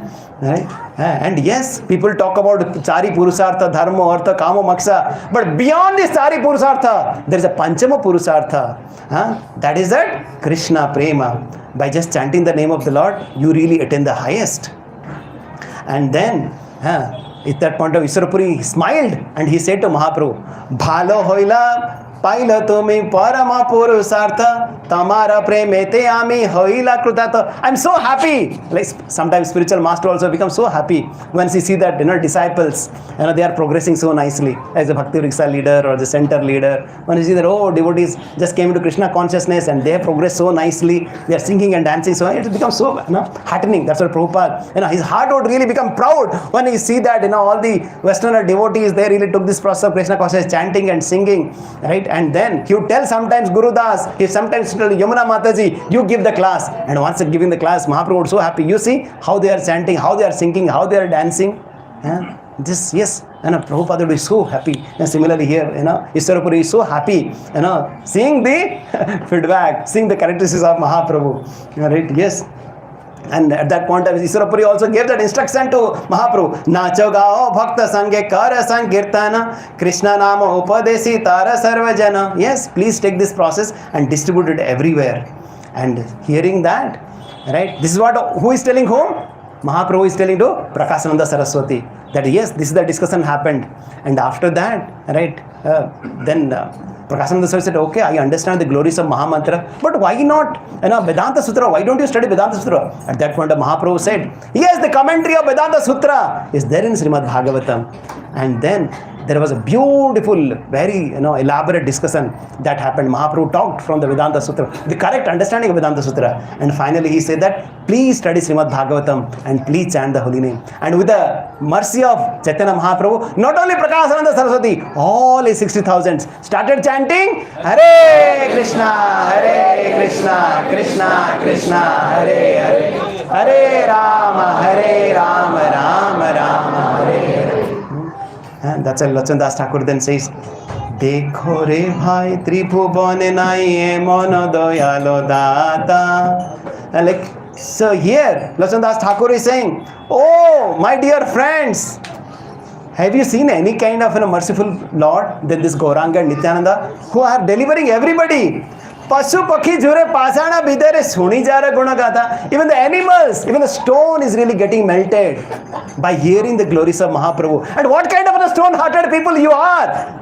Right? And yes, people talk about Chari Purusartha, Dharma, Artha, Kama, Moksha. But beyond this Chari Purusartha, there is a Panchama Purusartha. That is that Krishna Prema. By just chanting the name of the Lord, you really attain the highest. And then, at that point of Iswarapuri smiled and he said to Mahaprabhu, Bhalo hoila paila tumi parama purusartha tamara premete ami hoila krutata. I'm so happy. Like sometimes spiritual master also becomes so happy once he see that disciples, they are progressing so nicely as a Bhakti Vriksha leader or the center leader. When you see that devotees just came into Krishna consciousness and they have progressed so nicely, they are singing and dancing, so it becomes so heartening. That's what Prabhupada, his heart would really become proud when he see that all the Westerner devotees, they really took this process of Krishna consciousness, chanting and singing, right? And then he would tell sometimes Guru Das, he sometimes tell Yamuna Mataji, you give the class. And once giving the class, Mahaprabhu was so happy. You see how they are chanting, how they are singing, how they are dancing. Prabhupada will be so happy. And similarly here, Iswarapuri is so happy, seeing the feedback, seeing the characteristics of Mahaprabhu. Right? Yes. And at that point, Iswarapuri also gave that instruction to Mahaprabhu. Nacho gao bhakta sange kara sankirtana Krishna nama upadesi tara sarvajana. Yes, please take this process and distribute it everywhere. And hearing that, right, this is what, who is telling whom? Mahaprabhu is telling to Prakashananda Saraswati that yes, this is the discussion happened. And after that, right, then Prakashananda Saraswati said, okay, I understand the glories of Mahamantra, but why not, Vedanta Sutra, why don't you study Vedanta Sutra? At that point, Mahaprabhu said, yes, the commentary of Vedanta Sutra is there in Srimad Bhagavatam. And then there was a beautiful, very elaborate discussion that happened. Mahaprabhu talked from the Vedanta Sutra, the correct understanding of Vedanta Sutra. And finally he said that, please study Srimad Bhagavatam and please chant the holy name. And with the mercy of Chaitanya Mahaprabhu, not only Prakashananda Saraswati, all his 60,000 started chanting Hare Krishna, Krishna Krishna, Hare Hare, Hare Rama, Rama Rama, Hare Hare. And that's why Lachan Das Thakur then says, Dekho re bhai tribhuvane nai mono doyalo data. And like So here, Lakshmandas Thakur is saying, oh, my dear friends, have you seen any kind of merciful Lord than this Gauranga and Nityananda who are delivering everybody? Pasu pakhi jure pasana bidare suni jara gunagata. Even the animals, even the stone is really getting melted by hearing the glories of Mahaprabhu. And what kind of a stone-hearted people you are?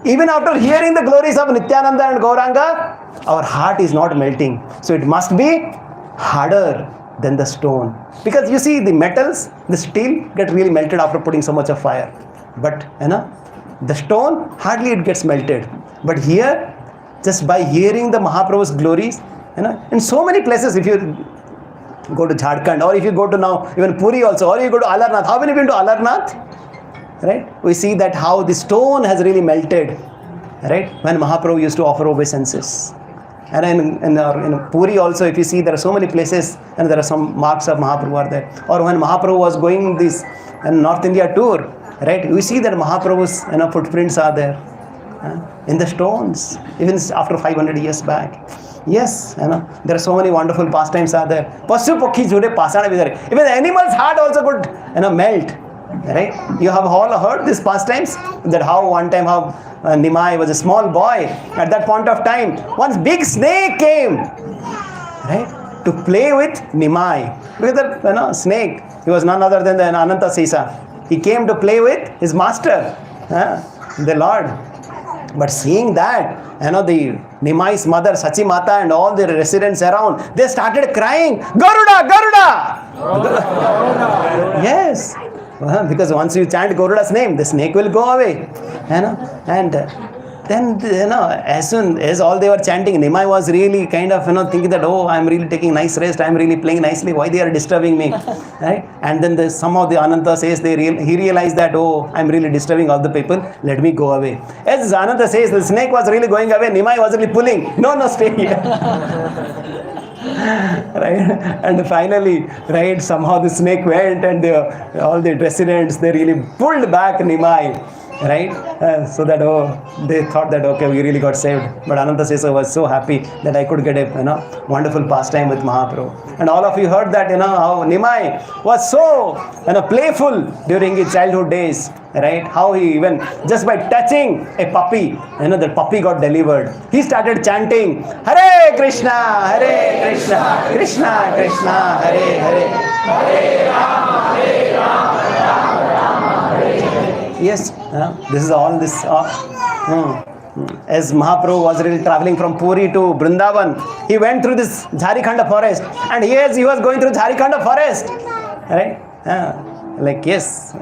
Even after hearing the glories of Nityananda and Gauranga, our heart is not melting. So it must be harder than the stone. Because you see the metals, the steel get really melted after putting so much of fire. But the stone, hardly it gets melted. But here, just by hearing the Mahaprabhu's glories, in so many places, if you go to Jharkhand, or if you go to now even Puri also, or you go to Alarnath. How many been to Alarnath? Right? We see that how the stone has really melted, right? When Mahaprabhu used to offer obeisances. And in Puri also, if you see, there are so many places and there are some marks of Mahaprabhu are there. Or when Mahaprabhu was going this North India tour, right? We see that Mahaprabhu's footprints are there in the stones, even after 500 years back. Yes, there are so many wonderful pastimes are there. Pasu pakhi jure pasana vidare. Even the animal's heart also could melt. Right? You have all heard these pastimes, that how one time how Nimai was a small boy. At that point of time, one big snake came, right, to play with Nimai. Because that snake, he was none other than the Ananta Sesa. He came to play with his master, the Lord. But seeing that, the Nimai's mother, Sachi Mata, and all the residents around, they started crying, Garuda, Garuda! Yes. Because once you chant Garuda's name, the snake will go away. And then, as soon as all they were chanting, Nimai was really kind of, thinking that, oh, I'm really taking nice rest, I'm really playing nicely, why they are disturbing me? Right? And then somehow the Ananta says, he realized that, oh, I'm really disturbing all the people, let me go away. As Ananta says, the snake was really going away, Nimai was really pulling, no, stay here. Right? And finally, right, somehow the snake went and all the residents, they really pulled back Nimai. Right? So that, they thought that, okay, we really got saved. But Ananta Sesa was so happy that I could get a wonderful pastime with Mahaprabhu. And all of you heard that, how Nimai was so playful during his childhood days. Right? How he even, just by touching a puppy, the puppy got delivered. He started chanting, Hare Krishna, Krishna Krishna, Hare Hare, Hare Rama, Hare Rama, Rama Rama, Hare Hare. Yes, this is all this. As Mahaprabhu was really traveling from Puri to Vrindavan, he went through this Jharikhanda forest. And he was going through Jharikhanda forest. Right? Yes.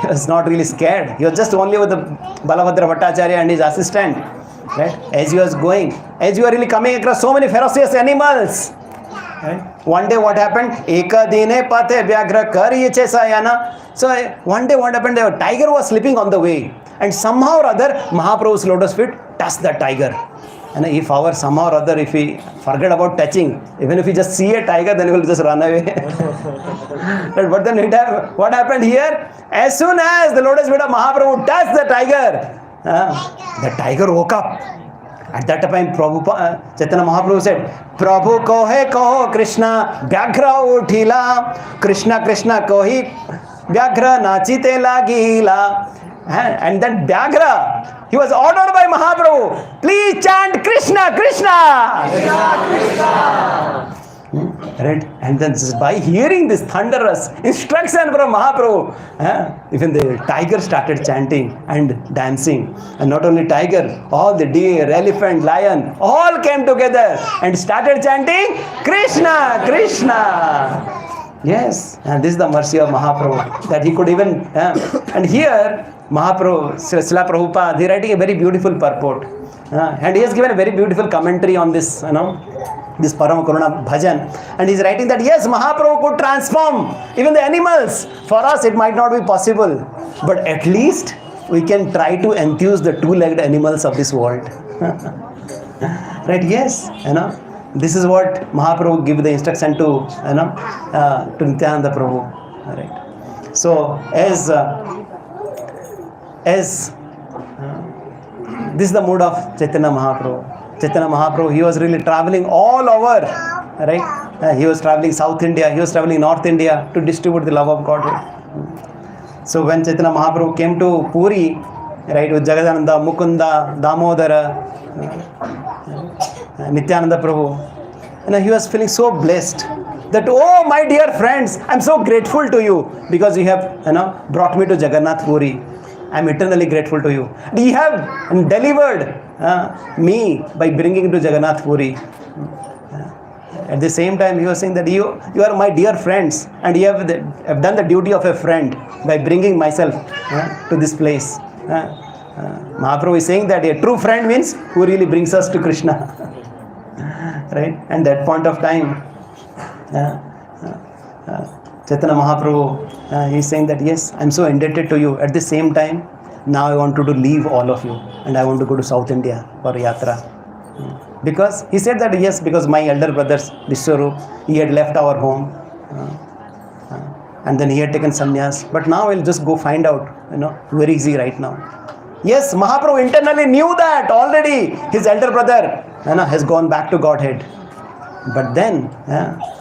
He was not really scared. He was just only with the Balabhadra Bhattacharya and his assistant. Right? As he was going, as you are really coming across so many ferocious animals. Right? One day what happened? Eka dine pate vyagra kar yeche sayana. So one day what happened? A tiger was sleeping on the way. And somehow or other, Mahaprabhu's lotus feet touched the tiger. And if somehow or other, if we forget about touching, even if we just see a tiger, then we will just run away. But then what happened here? As soon as the lotus feet of Mahaprabhu touched the tiger woke up. At that time, Chaitanya Mahaprabhu said, Prabhu kohe Krishna, Vyagra uthila, Krishna Krishna kohi, Vyagra nachite lagila. And that Vyagra, he was ordered by Mahaprabhu, please chant Krishna, Krishna. Krishna, Krishna. Right? And then by hearing this thunderous instruction from Mahaprabhu, even the tiger started chanting and dancing. And not only tiger, all the deer, elephant, lion, all came together and started chanting Krishna, Krishna. Yes, and this is the mercy of Mahaprabhu, that he could even, and here Mahaprabhu, Srila Prabhupada, he is writing a very beautiful purport. And he has given a very beautiful commentary on this, this Parama Karuna Bhajan. And he is writing that yes, Mahaprabhu could transform even the animals. For us, it might not be possible. But at least we can try to enthuse the two-legged animals of this world. Right? Yes, this is what Mahaprabhu gave the instruction to Nityananda Prabhu. Right? So as this is the mood of Chaitanya Mahaprabhu. Chaitanya Mahaprabhu, he was really traveling all over, right? He was traveling South India, he was traveling North India to distribute the love of Godhead. So when Chaitanya Mahaprabhu came to Puri, right, with Jagadananda, Mukunda, Damodara, Nityananda Prabhu, he was feeling so blessed that, oh my dear friends, I'm so grateful to you because you have brought me to Jagannath Puri. I'm eternally grateful to you. You have delivered me by bringing to Jagannath Puri. At the same time, he was saying that you are my dear friends and you have done the duty of a friend by bringing myself to this place. Mahaprabhu is saying that a true friend means who really brings us to Krishna. Right? And that point of time, Chaitanya Mahaprabhu, he is saying that yes, I'm so indebted to you. At the same time, now I want to leave all of you and I want to go to South India for yatra. Because he said that yes, because my elder brothers, Vishwarup, he had left our home and then he had taken sannyas. But now we'll just go find out, where is he right now. Yes, Mahaprabhu internally knew that already his elder brother has gone back to Godhead. But then,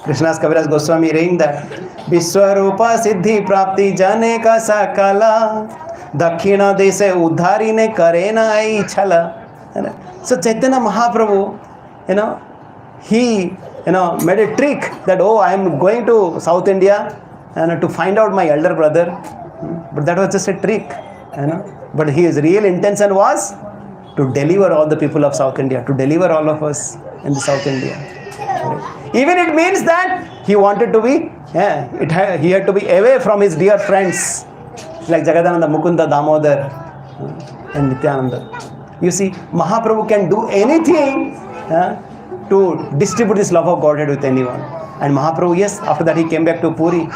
Krishna's Kaviraj Goswami saying that Vishwarupa Siddhi Prapti Jane Ka Sakala Dakshina Dese Udhari Ne Kare Na Ai Chala. So Chaitanya Mahaprabhu, he made a trick that, oh, I am going to South India to find out my elder brother. But that was just a trick. But his real intention was to deliver all the people of South India, to deliver all of us in the South India. Even it means that he wanted to be, he had to be away from his dear friends like Jagadananda, Mukunda, Damodar and Nityananda. You see, Mahaprabhu can do anything to distribute this love of Godhead with anyone. And Mahaprabhu, yes, after that he came back to Puri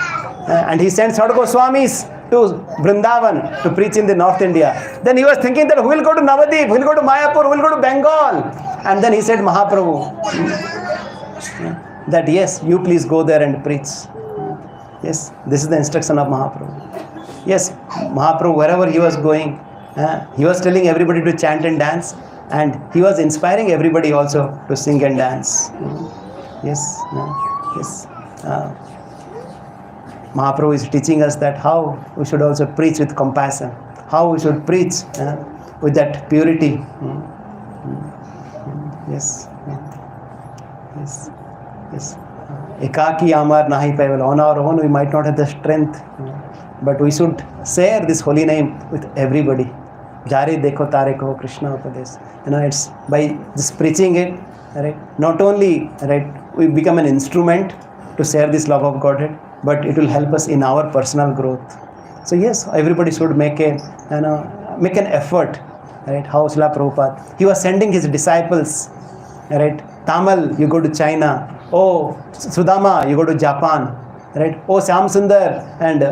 and he sent Sadhu Goswamis to Vrindavan to preach in the North India. Then he was thinking that who will go to Navadip, who will go to Mayapur, who will go to Bengal. And then he said, Mahaprabhu, that yes, you please go there and preach. Yes, this is the instruction of Mahaprabhu. Yes, Mahaprabhu, wherever he was going, he was telling everybody to chant and dance, and he was inspiring everybody also to sing and dance. Yes, yes. Mahaprabhu is teaching us that how we should also preach with compassion, how we should preach with that purity. Yes, yes, yes. Ekaki amar nahi paival. On our own, we might not have the strength, but we should share this holy name with everybody. Jare dekho tare ko Krishna upadesh. It's by just preaching it, right? Not only, right, we become an instrument to share this love of Godhead, but it will help us in our personal growth. So yes, everybody should make an effort, right? How Srila Prabhupada, he was sending his disciples, right? Tamal, you go to China. Oh, Sudama, you go to Japan, right? Oh, Syam Sundar and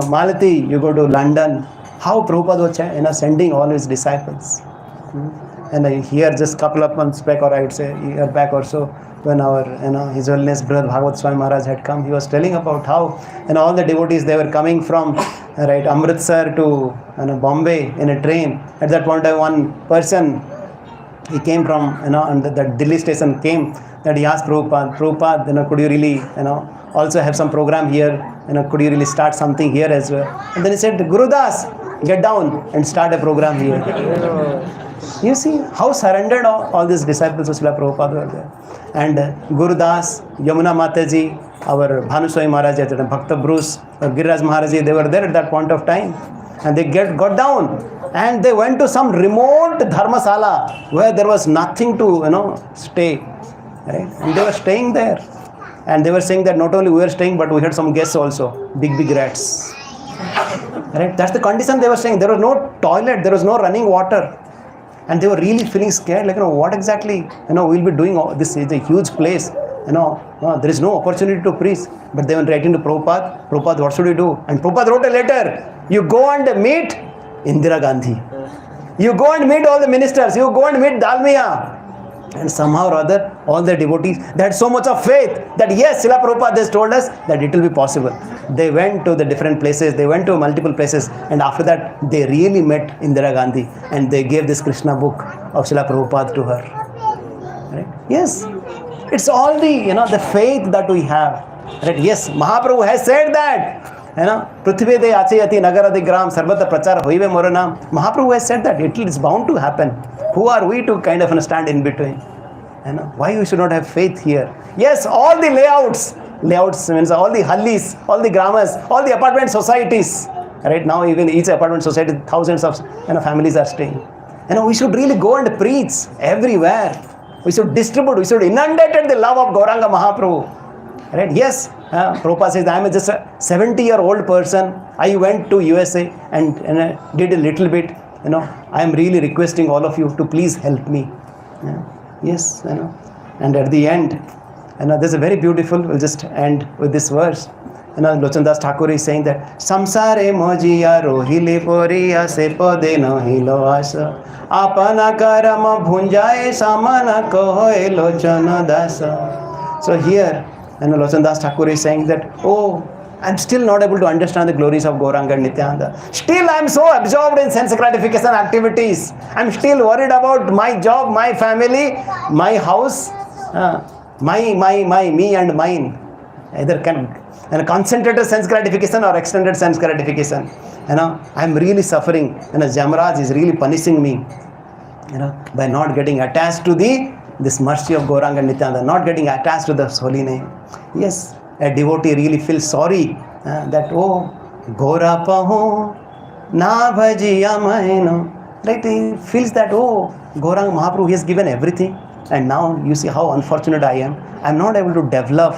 Malati, you go to London. How Prabhupada was sending all his disciples. And here just couple of months back, or I would say a year back or so, when our His Holiness Brother Bhagavat Swami Maharaj had come, he was telling about how all the devotees, they were coming from right Amritsar to Bombay in a train. At that point, one person, he came from and that Delhi station came, that he asked Prabhupada, could you really also have some program here, could you really start something here as well? And then he said, Gurudas, get down and start a program here. You see how surrendered all these disciples of Srila Prabhupada were there. And Gurudas, Yamuna Mataji, our Bhanuswami Maharaj, Bhakta Bruce, Giriraj Maharaji, they were there at that point of time. And they got down and they went to some remote dharmasala where there was nothing to stay. Right? And they were staying there. And they were saying that not only we were staying, but we had some guests also, big rats. Right? That's the condition they were saying. There was no toilet, there was no running water. And they were really feeling scared, like, what exactly, we'll be doing. This is a huge place, there is no opportunity to preach. But they went writing to Prabhupada, what should we do? And Prabhupada wrote a letter, you go and meet Indira Gandhi. You go and meet all the ministers, you go and meet Dalmia. And somehow or other, all the devotees, they had so much of faith that yes, Srila Prabhupada has told us that it will be possible. They went to the different places, they went to multiple places, and after that, they really met Indira Gandhi and they gave this Krishna book of Srila Prabhupada to her. Right? Yes, It's all the faith that we have. Right? Yes, Mahaprabhu has said that. Prithvi de achayati nagaradi gram sarvatra prachar hoive moranam. Mahaprabhu has said that it is bound to happen. Who are we to kind of stand in between? Why we should not have faith here? Yes, all the layouts means all the hallis, all the gramas, all the apartment societies. Right now, even each apartment society, thousands of families are staying. We should really go and preach everywhere. We should distribute. We should inundate the love of Gauranga Mahaprabhu. Right? Yes, Prabhupada says, I am just a 70-year-old person. I went to USA and did a little bit. I am really requesting all of you to please help me. Yes, and at the end, there's a very beautiful, we'll just end with this verse. Lochandas Thakur is saying that Samsare mojiya rohile poriya sepode no hilo asa apana karama bhunjaye samana kohoe lochana dasa. So here, Lochandas Thakur is saying that, I'm still not able to understand the glories of Gauranga and Nityananda. Still I'm so absorbed in sense gratification activities. I'm still worried about my job, my family, my house, me and mine. Either concentrated sense gratification or extended sense gratification. I'm really suffering. Jamaraj is really punishing me, by not getting attached to this mercy of Gauranga and Nityananda, not getting attached to this holy name. Yes, a devotee really feels sorry that, Gaura paho na bhajiya maino. Right? He feels that, Gauranga Mahaprabhu, he has given everything. And now you see how unfortunate I am. I'm not able to develop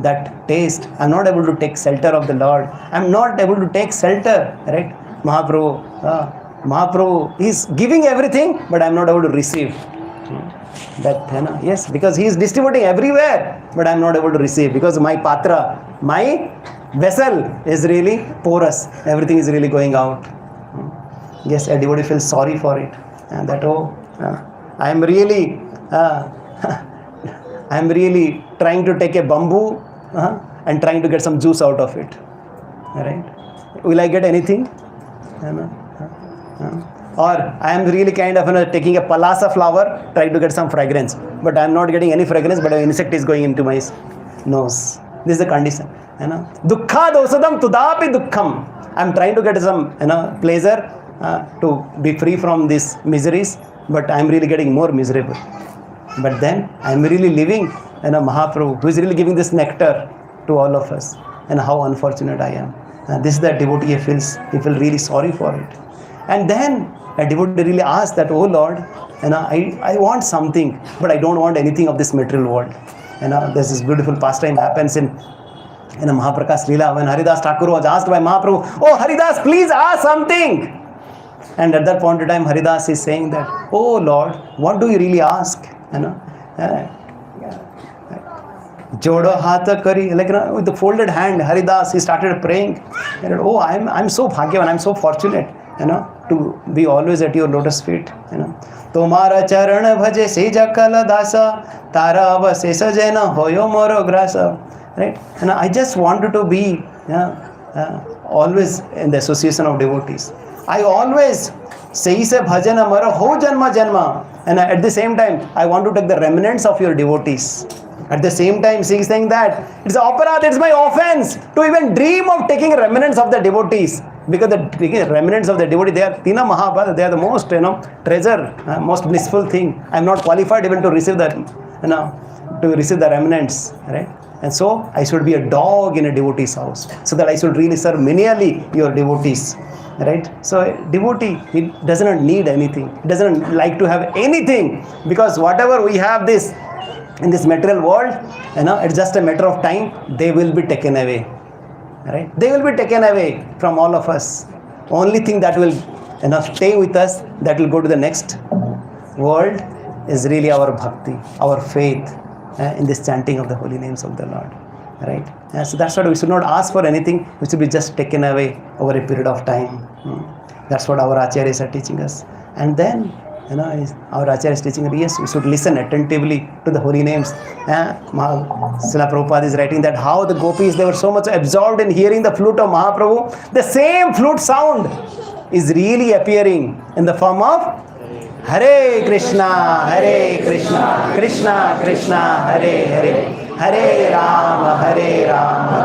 that taste. I'm not able to take shelter of the Lord. I'm not able to take shelter. Right? Mahaprabhu is giving everything, but I'm not able to receive. That, yes, because he is distributing everywhere, but I'm not able to receive because my patra, my vessel is really porous. Everything is really going out. Yes, a devotee feels sorry for it. And that, I'm really trying to take a bamboo and trying to get some juice out of it. Right? Will I get anything? Or I am really kind of taking a palasa flower, trying to get some fragrance. But I am not getting any fragrance, but an insect is going into my nose. This is the condition. Dukkha dosadam tudapi dukkham. I am trying to get some pleasure to be free from these miseries, but I am really getting more miserable. But then I am really living Mahaprabhu, who is really giving this nectar to all of us. And how unfortunate I am. This is the devotee he feels really sorry for it. And then a devotee really asks that, Lord, I want something, but I don't want anything of this material world. There's this beautiful pastime happens in Mahaprakash Leela when Haridas Thakur was asked by Mahaprabhu, Haridas, please ask something. And at that point in time, Haridas is saying that, Lord, what do you really ask? Jodo hata kari, with the folded hand, Haridas, he started praying. And, I'm so bhagyavan, I'm so fortunate, to be always at your lotus feet. Tomara charan bhaje seja kala dasa, tara avasesa jena hoyo moro grasa. Right? And I just wanted to be always in the association of devotees. I always say se bhajana mara ho janma janma. And at the same time, I want to take the remnants of your devotees. At the same time, he is saying that it's aparad, it's my offense to even dream of taking remnants of the devotees. Because the remnants of the devotee, they are Tina Mahabharata, they are the most, treasure, most blissful thing. I am not qualified even to receive that, to receive the remnants, right? And so I should be a dog in a devotee's house, so that I should really serve menially your devotees, right? So a devotee, he does not need anything. He doesn't like to have anything, because whatever we have this in this material world, it's just a matter of time. They will be taken away. Right? They will be taken away from all of us. Only thing that will stay with us, that will go to the next world, is really our bhakti, our faith in this chanting of the holy names of the Lord. Right? So that's why we should not ask for anything. We should be just taken away over a period of time. That's what our acharyas are teaching us. And then our Acharya is teaching that yes, we should listen attentively to the holy names. Srila Prabhupada is writing that how the gopis, they were so much absorbed in hearing the flute of Mahaprabhu. The same flute sound is really appearing in the form of Hare Krishna, Krishna Krishna, Hare Hare, Hare Rama, Rama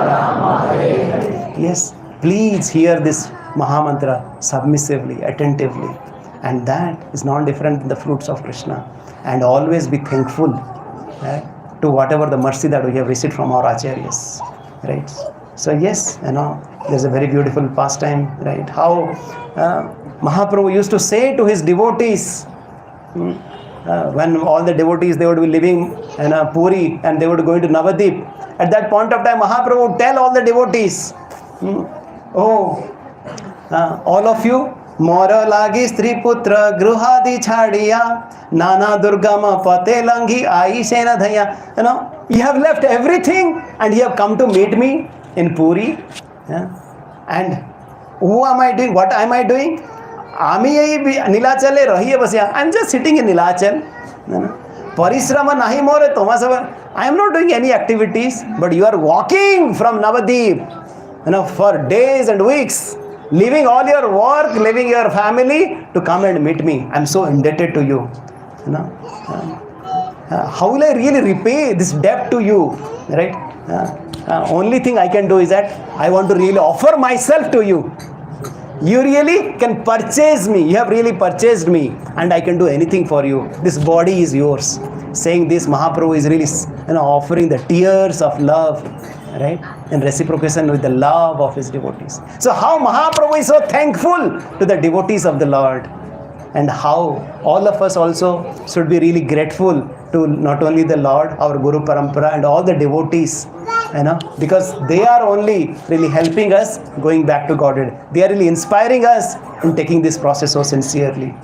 Rama, Hare Hare. Yes, please hear this Mahamantra submissively, attentively. And that is not different than the fruits of Krishna. And always be thankful to whatever the mercy that we have received from our acharyas. Right? So yes, there's a very beautiful pastime, right? How Mahaprabhu used to say to his devotees, when all the devotees, they would be living in Puri and they would go into Navadip. At that point of time, Mahaprabhu would tell all the devotees, all of you, Mora lagi stri putra gruhadi chhadiya nana durgama pate langhi ai sena dhaya. You have left everything and you have come to meet me in Puri. And who am I doing? What am I doing? आम्ही यही नीलाचले रहिए बसिया. I'm just sitting in Nilachal. परिश्रम नहीं मोरे तुम्हारा सब. I am not doing any activities, but you are walking from Navadip, for days and weeks, leaving all your work, leaving your family to come and meet me. I am so indebted to you. How will I really repay this debt to you? Right? Only thing I can do is that I want to really offer myself to you. You really can purchase me. You have really purchased me, and I can do anything for you. This body is yours. Saying this, Mahaprabhu is really offering the tears of love, right? In reciprocation with the love of his devotees. So how Mahaprabhu is so thankful to the devotees of the Lord, and how all of us also should be really grateful to not only the Lord, our Guru Parampara, and all the devotees, because they are only really helping us going back to Godhead. They are really inspiring us in taking this process so sincerely.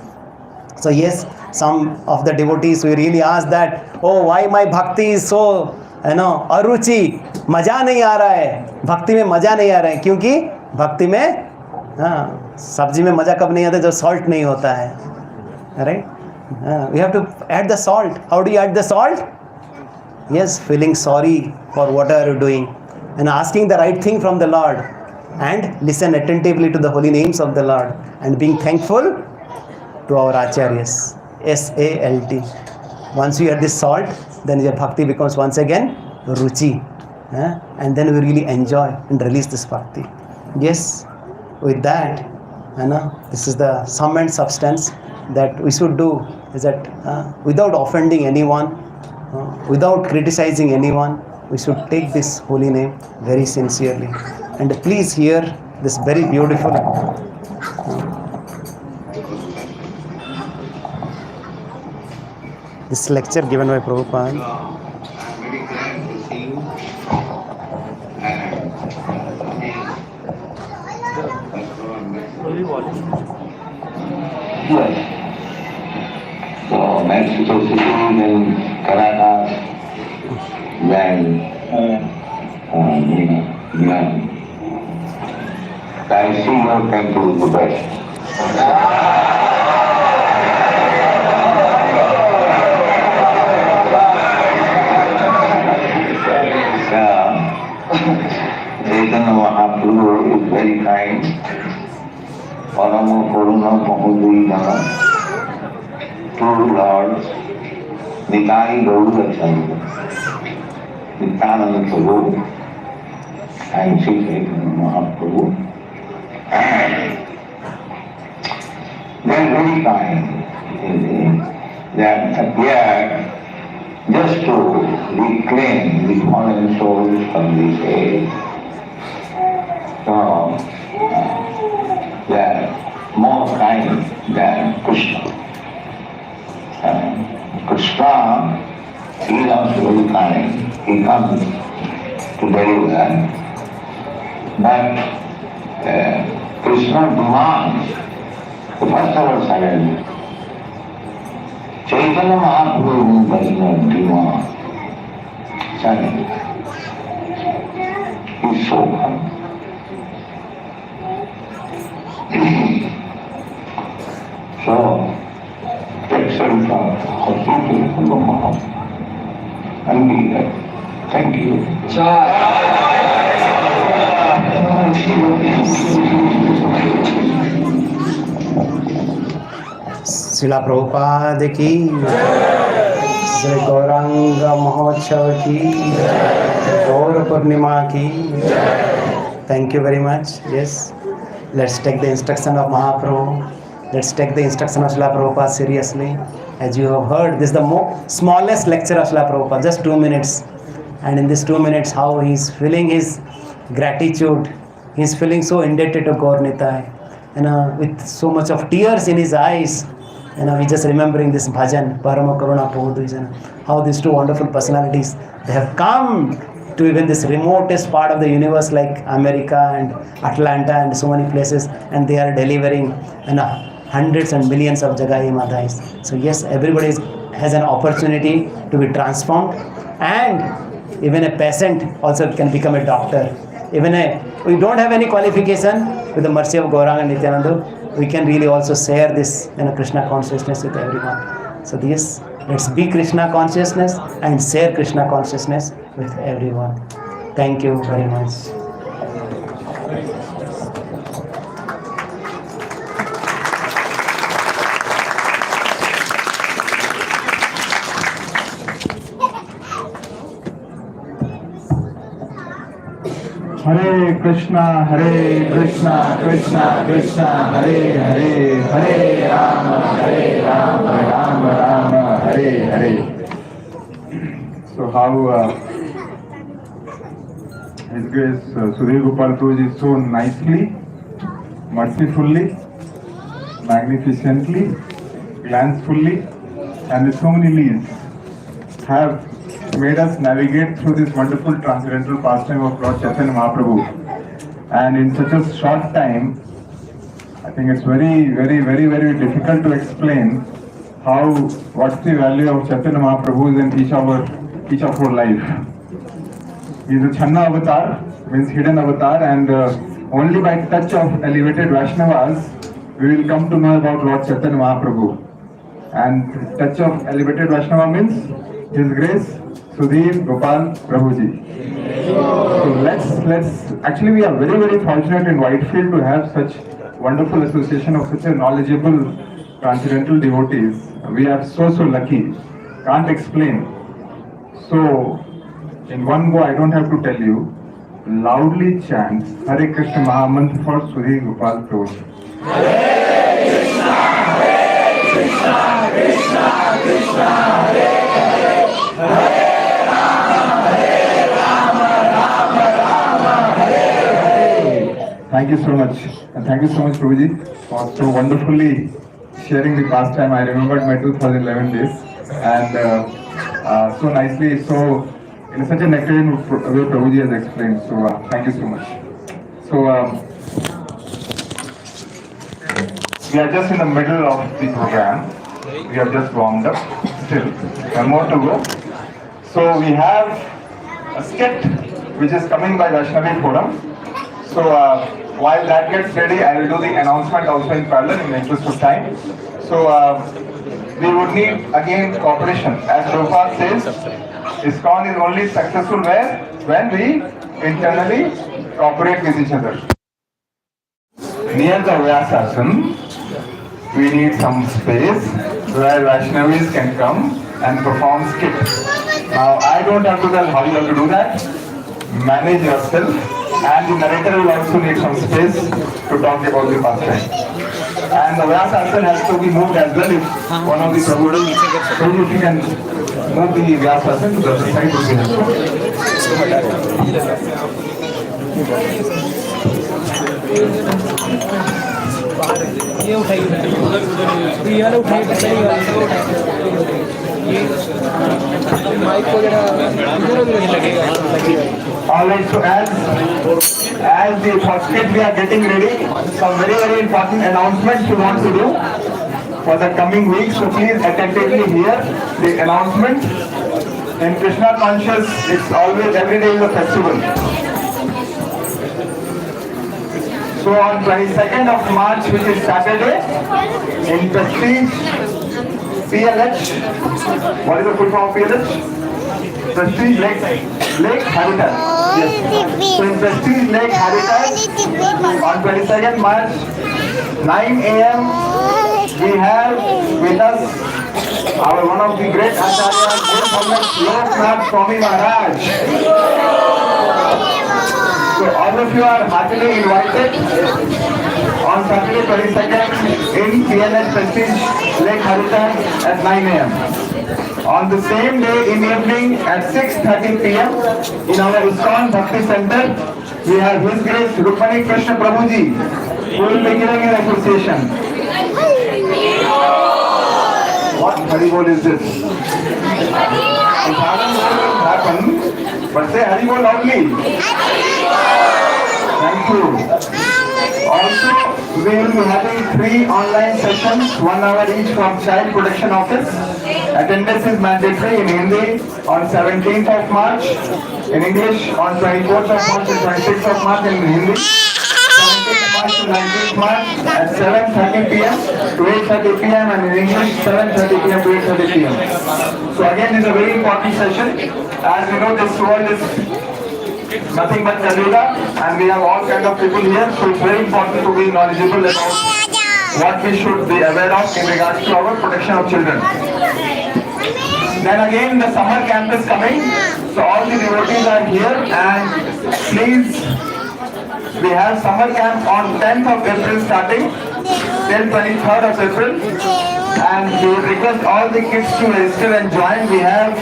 So yes, some of the devotees, we really ask that, oh, why my bhakti is so, aruchi, maja nahi aa raha hai. Bhakti mein maja nahi aa raha hai. Kyunki bhakti mein, sabji mein maja kab nahi aata jab salt nahi hota hai. Right? We have to add the salt. How do you add the salt? Yes, feeling sorry for whatever you're doing and asking the right thing from the Lord, and listen attentively to the holy names of the Lord and being thankful to our acharyas. SALT. Once you add this salt, then your bhakti becomes once again ruchi, and then we really enjoy and release this bhakti. Yes, with that, this is the sum and substance that we should do, is that without offending anyone, without criticizing anyone, we should take this holy name very sincerely. And please hear this very beautiful this lecture given by Prabhupada. Very glad to see you. So Mexico City, then Caracas, then Milan. I see your temple is the best. Chaitanya Mahaprabhu is very kind. Parama Purna Mahudrina, two lords, Nitai Gaur Chanda, Nityananda Prabhu, and Sri Chaitanya Mahaprabhu. They are very kind. They have appeared just to reclaim the fallen souls from this age. So, they are more kind than Krishna. Krishna, he is also very kind. He comes to deliver. But Krishna demands the first of all surrender. Chaitanya Mahaprabhu does not demand surrender. He is so kind. So, take shelter of people from the Mahaprabhu and be there. Thank you. शिला प्रभुपाद की, श्री गौरांग महोत्सव की, गौर पूर्णिमा की. Thank you very much. Yes, let's take the instruction of Mahaprabhu. Let's take the instruction of Srila Prabhupada seriously. As you have heard, this is the smallest lecture of Srila Prabhupada, just 2 minutes. And in these 2 minutes, how he is feeling his gratitude. He is feeling so indebted to Gaur Nitai. With so much of tears in his eyes. We just remembering this bhajan, Parama Karuna Podu, how these two wonderful personalities, they have come to even this remotest part of the universe like America and Atlanta and so many places, and they are delivering hundreds and millions of Jagai Madhais. So yes, everybody has an opportunity to be transformed, and even a peasant also can become a doctor. We don't have any qualification. With the mercy of Gauranga and Nityananda, we can really also share this Krishna consciousness with everyone. So yes, let's be Krishna consciousness and share Krishna consciousness with everyone. Thank you very much. Hare Krishna, Krishna Krishna, Hare Hare, Hare Rama, Rama, Hare Hare. So how His Grace Sudhir Gopal Prabhuji so nicely, mercifully, magnificently, glancefully, and with so many leads have made us navigate through this wonderful transcendental pastime of Lord Chaitanya Mahaprabhu. And in such a short time, I think it's very difficult to explain what's the value of Chaitanya Mahaprabhu in each of our life. He is a Channa avatar, means hidden avatar, and only by touch of elevated Vaishnavas we will come to know about Lord Chaitanya Mahaprabhu. And touch of elevated Vaishnava means His Grace Sudhir Gopal Prabhuji. So let's actually we are very fortunate in Whitefield to have such wonderful association of such a knowledgeable transcendental devotees. We are so lucky. Can't explain. So in one go I don't have to tell you. Loudly chant Hare Krishna Mahamantra for Sudhir Gopal Prabhuji. Hare Krishna, Krishna Krishna, Hare Hare, Hare Thank you so much. And thank you so much, Prabhuji, for so wonderfully sharing the pastime. I remembered my 2011 days. And so nicely, so in such a nectarine way Prabhuji has explained. So thank you so much. So we are just in the middle of the program. We have just warmed up. Still, one more to go. So we have a skit which is coming by Vaishnavi Forum. So while that gets ready, I will do the announcement also in parallel in the interest of time. So we would need again cooperation. As Prabhupada says, ISKCON is only successful when we internally cooperate with each other. Near the Vyasasana, we need some space where Vaishnavis can come and perform skit. Now I don't have to tell how you have to do that. Manage yourself. And the narrator will also need some space to talk about the pastime. And the Vyasasana has to be moved as well. If one of the Prabhu, if you can move the Vyasasana to the other side, would be Alright, so as the first skit we are getting ready, some very important announcements we want to do for the coming weeks. So please attentively hear the announcement. In Krishna conscious, it's always every day is a festival. So on 22nd of March, which is Saturday, in Prestige PLH, what is the full form of PLH? Prestige Lake Habitat. Yes. So in Prestige Lake Habitat, on 22nd March, 9 a.m. we have with us our one of the great acharyas, Loknath Swami Maharaj. So all of you are heartily invited on Saturday 22nd in PNS Prestige Lake Haritan at 9 a.m. On the same day in evening at 6:30 p.m. in our ISKCON Bhakti Center, we have His Grace Rukmani Krishna Prabhuji, who will be giving an appreciation. What Haribol is this? The Bhagan will happen, but say Haribol loudly. Thank you. Also, we will be having 3 online sessions, 1 hour each from Child Protection Office. Attendance is mandatory in Hindi on 17th of March, in English on 24th of March and 26th of March in Hindi. 17th March to 19th March at 7:30 p.m. to 8:30 p.m. and in English 7:30 p.m. to 8:30 p.m. So again, it's a very important session. As you know, this world is nothing but Kalyuga, and we have all kind of people here, so it's very important to be knowledgeable about what we should be aware of in regards to our protection of children. Then again, the summer camp is coming, so all the devotees are here, and please, we have summer camp on 10th of April starting till 23rd of April, and we would request all the kids to register and join. We have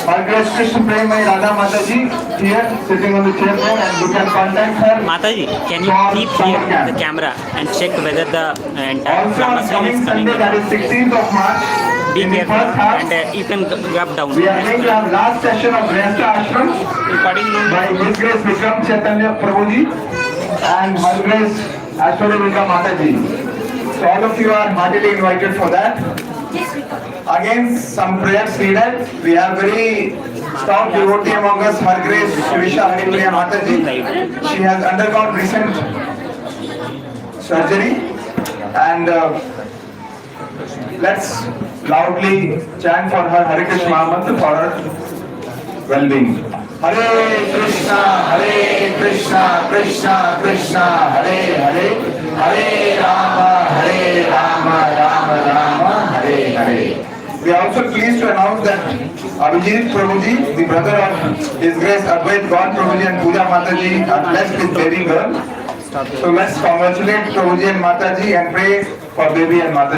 Her Grace Krishna Premai Radha Mataji here sitting on the chair there, and you can contact her. Mataji, can you keep here the camera and check whether the entire Also on Brahmasana coming is coming? Sunday, that is 16th of March, Be in the careful first half, and you can grab down. we are going to have last session of Grihastha Ashram Recording by His Grace Vikram Chaitanya Prabhuji and Her Grace Ashwarya Mataji. So all of you are heartily invited for that. Again, some prayers needed. We have very stout devotee among us, Her Grace Shirisha Haripriya Mataji. She has undergone recent surgery, and let's loudly chant for her Hare Krishna Mahamantra for her well-being. Hare Krishna, Krishna Krishna, Hare Hare, Hare Rama, Rama Rama, Hare Hare. We are also pleased to announce that Abhijit Prabhuji, the brother of His Grace Advait Gaur Prabhuji and Pooja Mataji, are blessed with baby girl. So let's congratulate Prabhuji and Mataji and pray for baby and Mataji.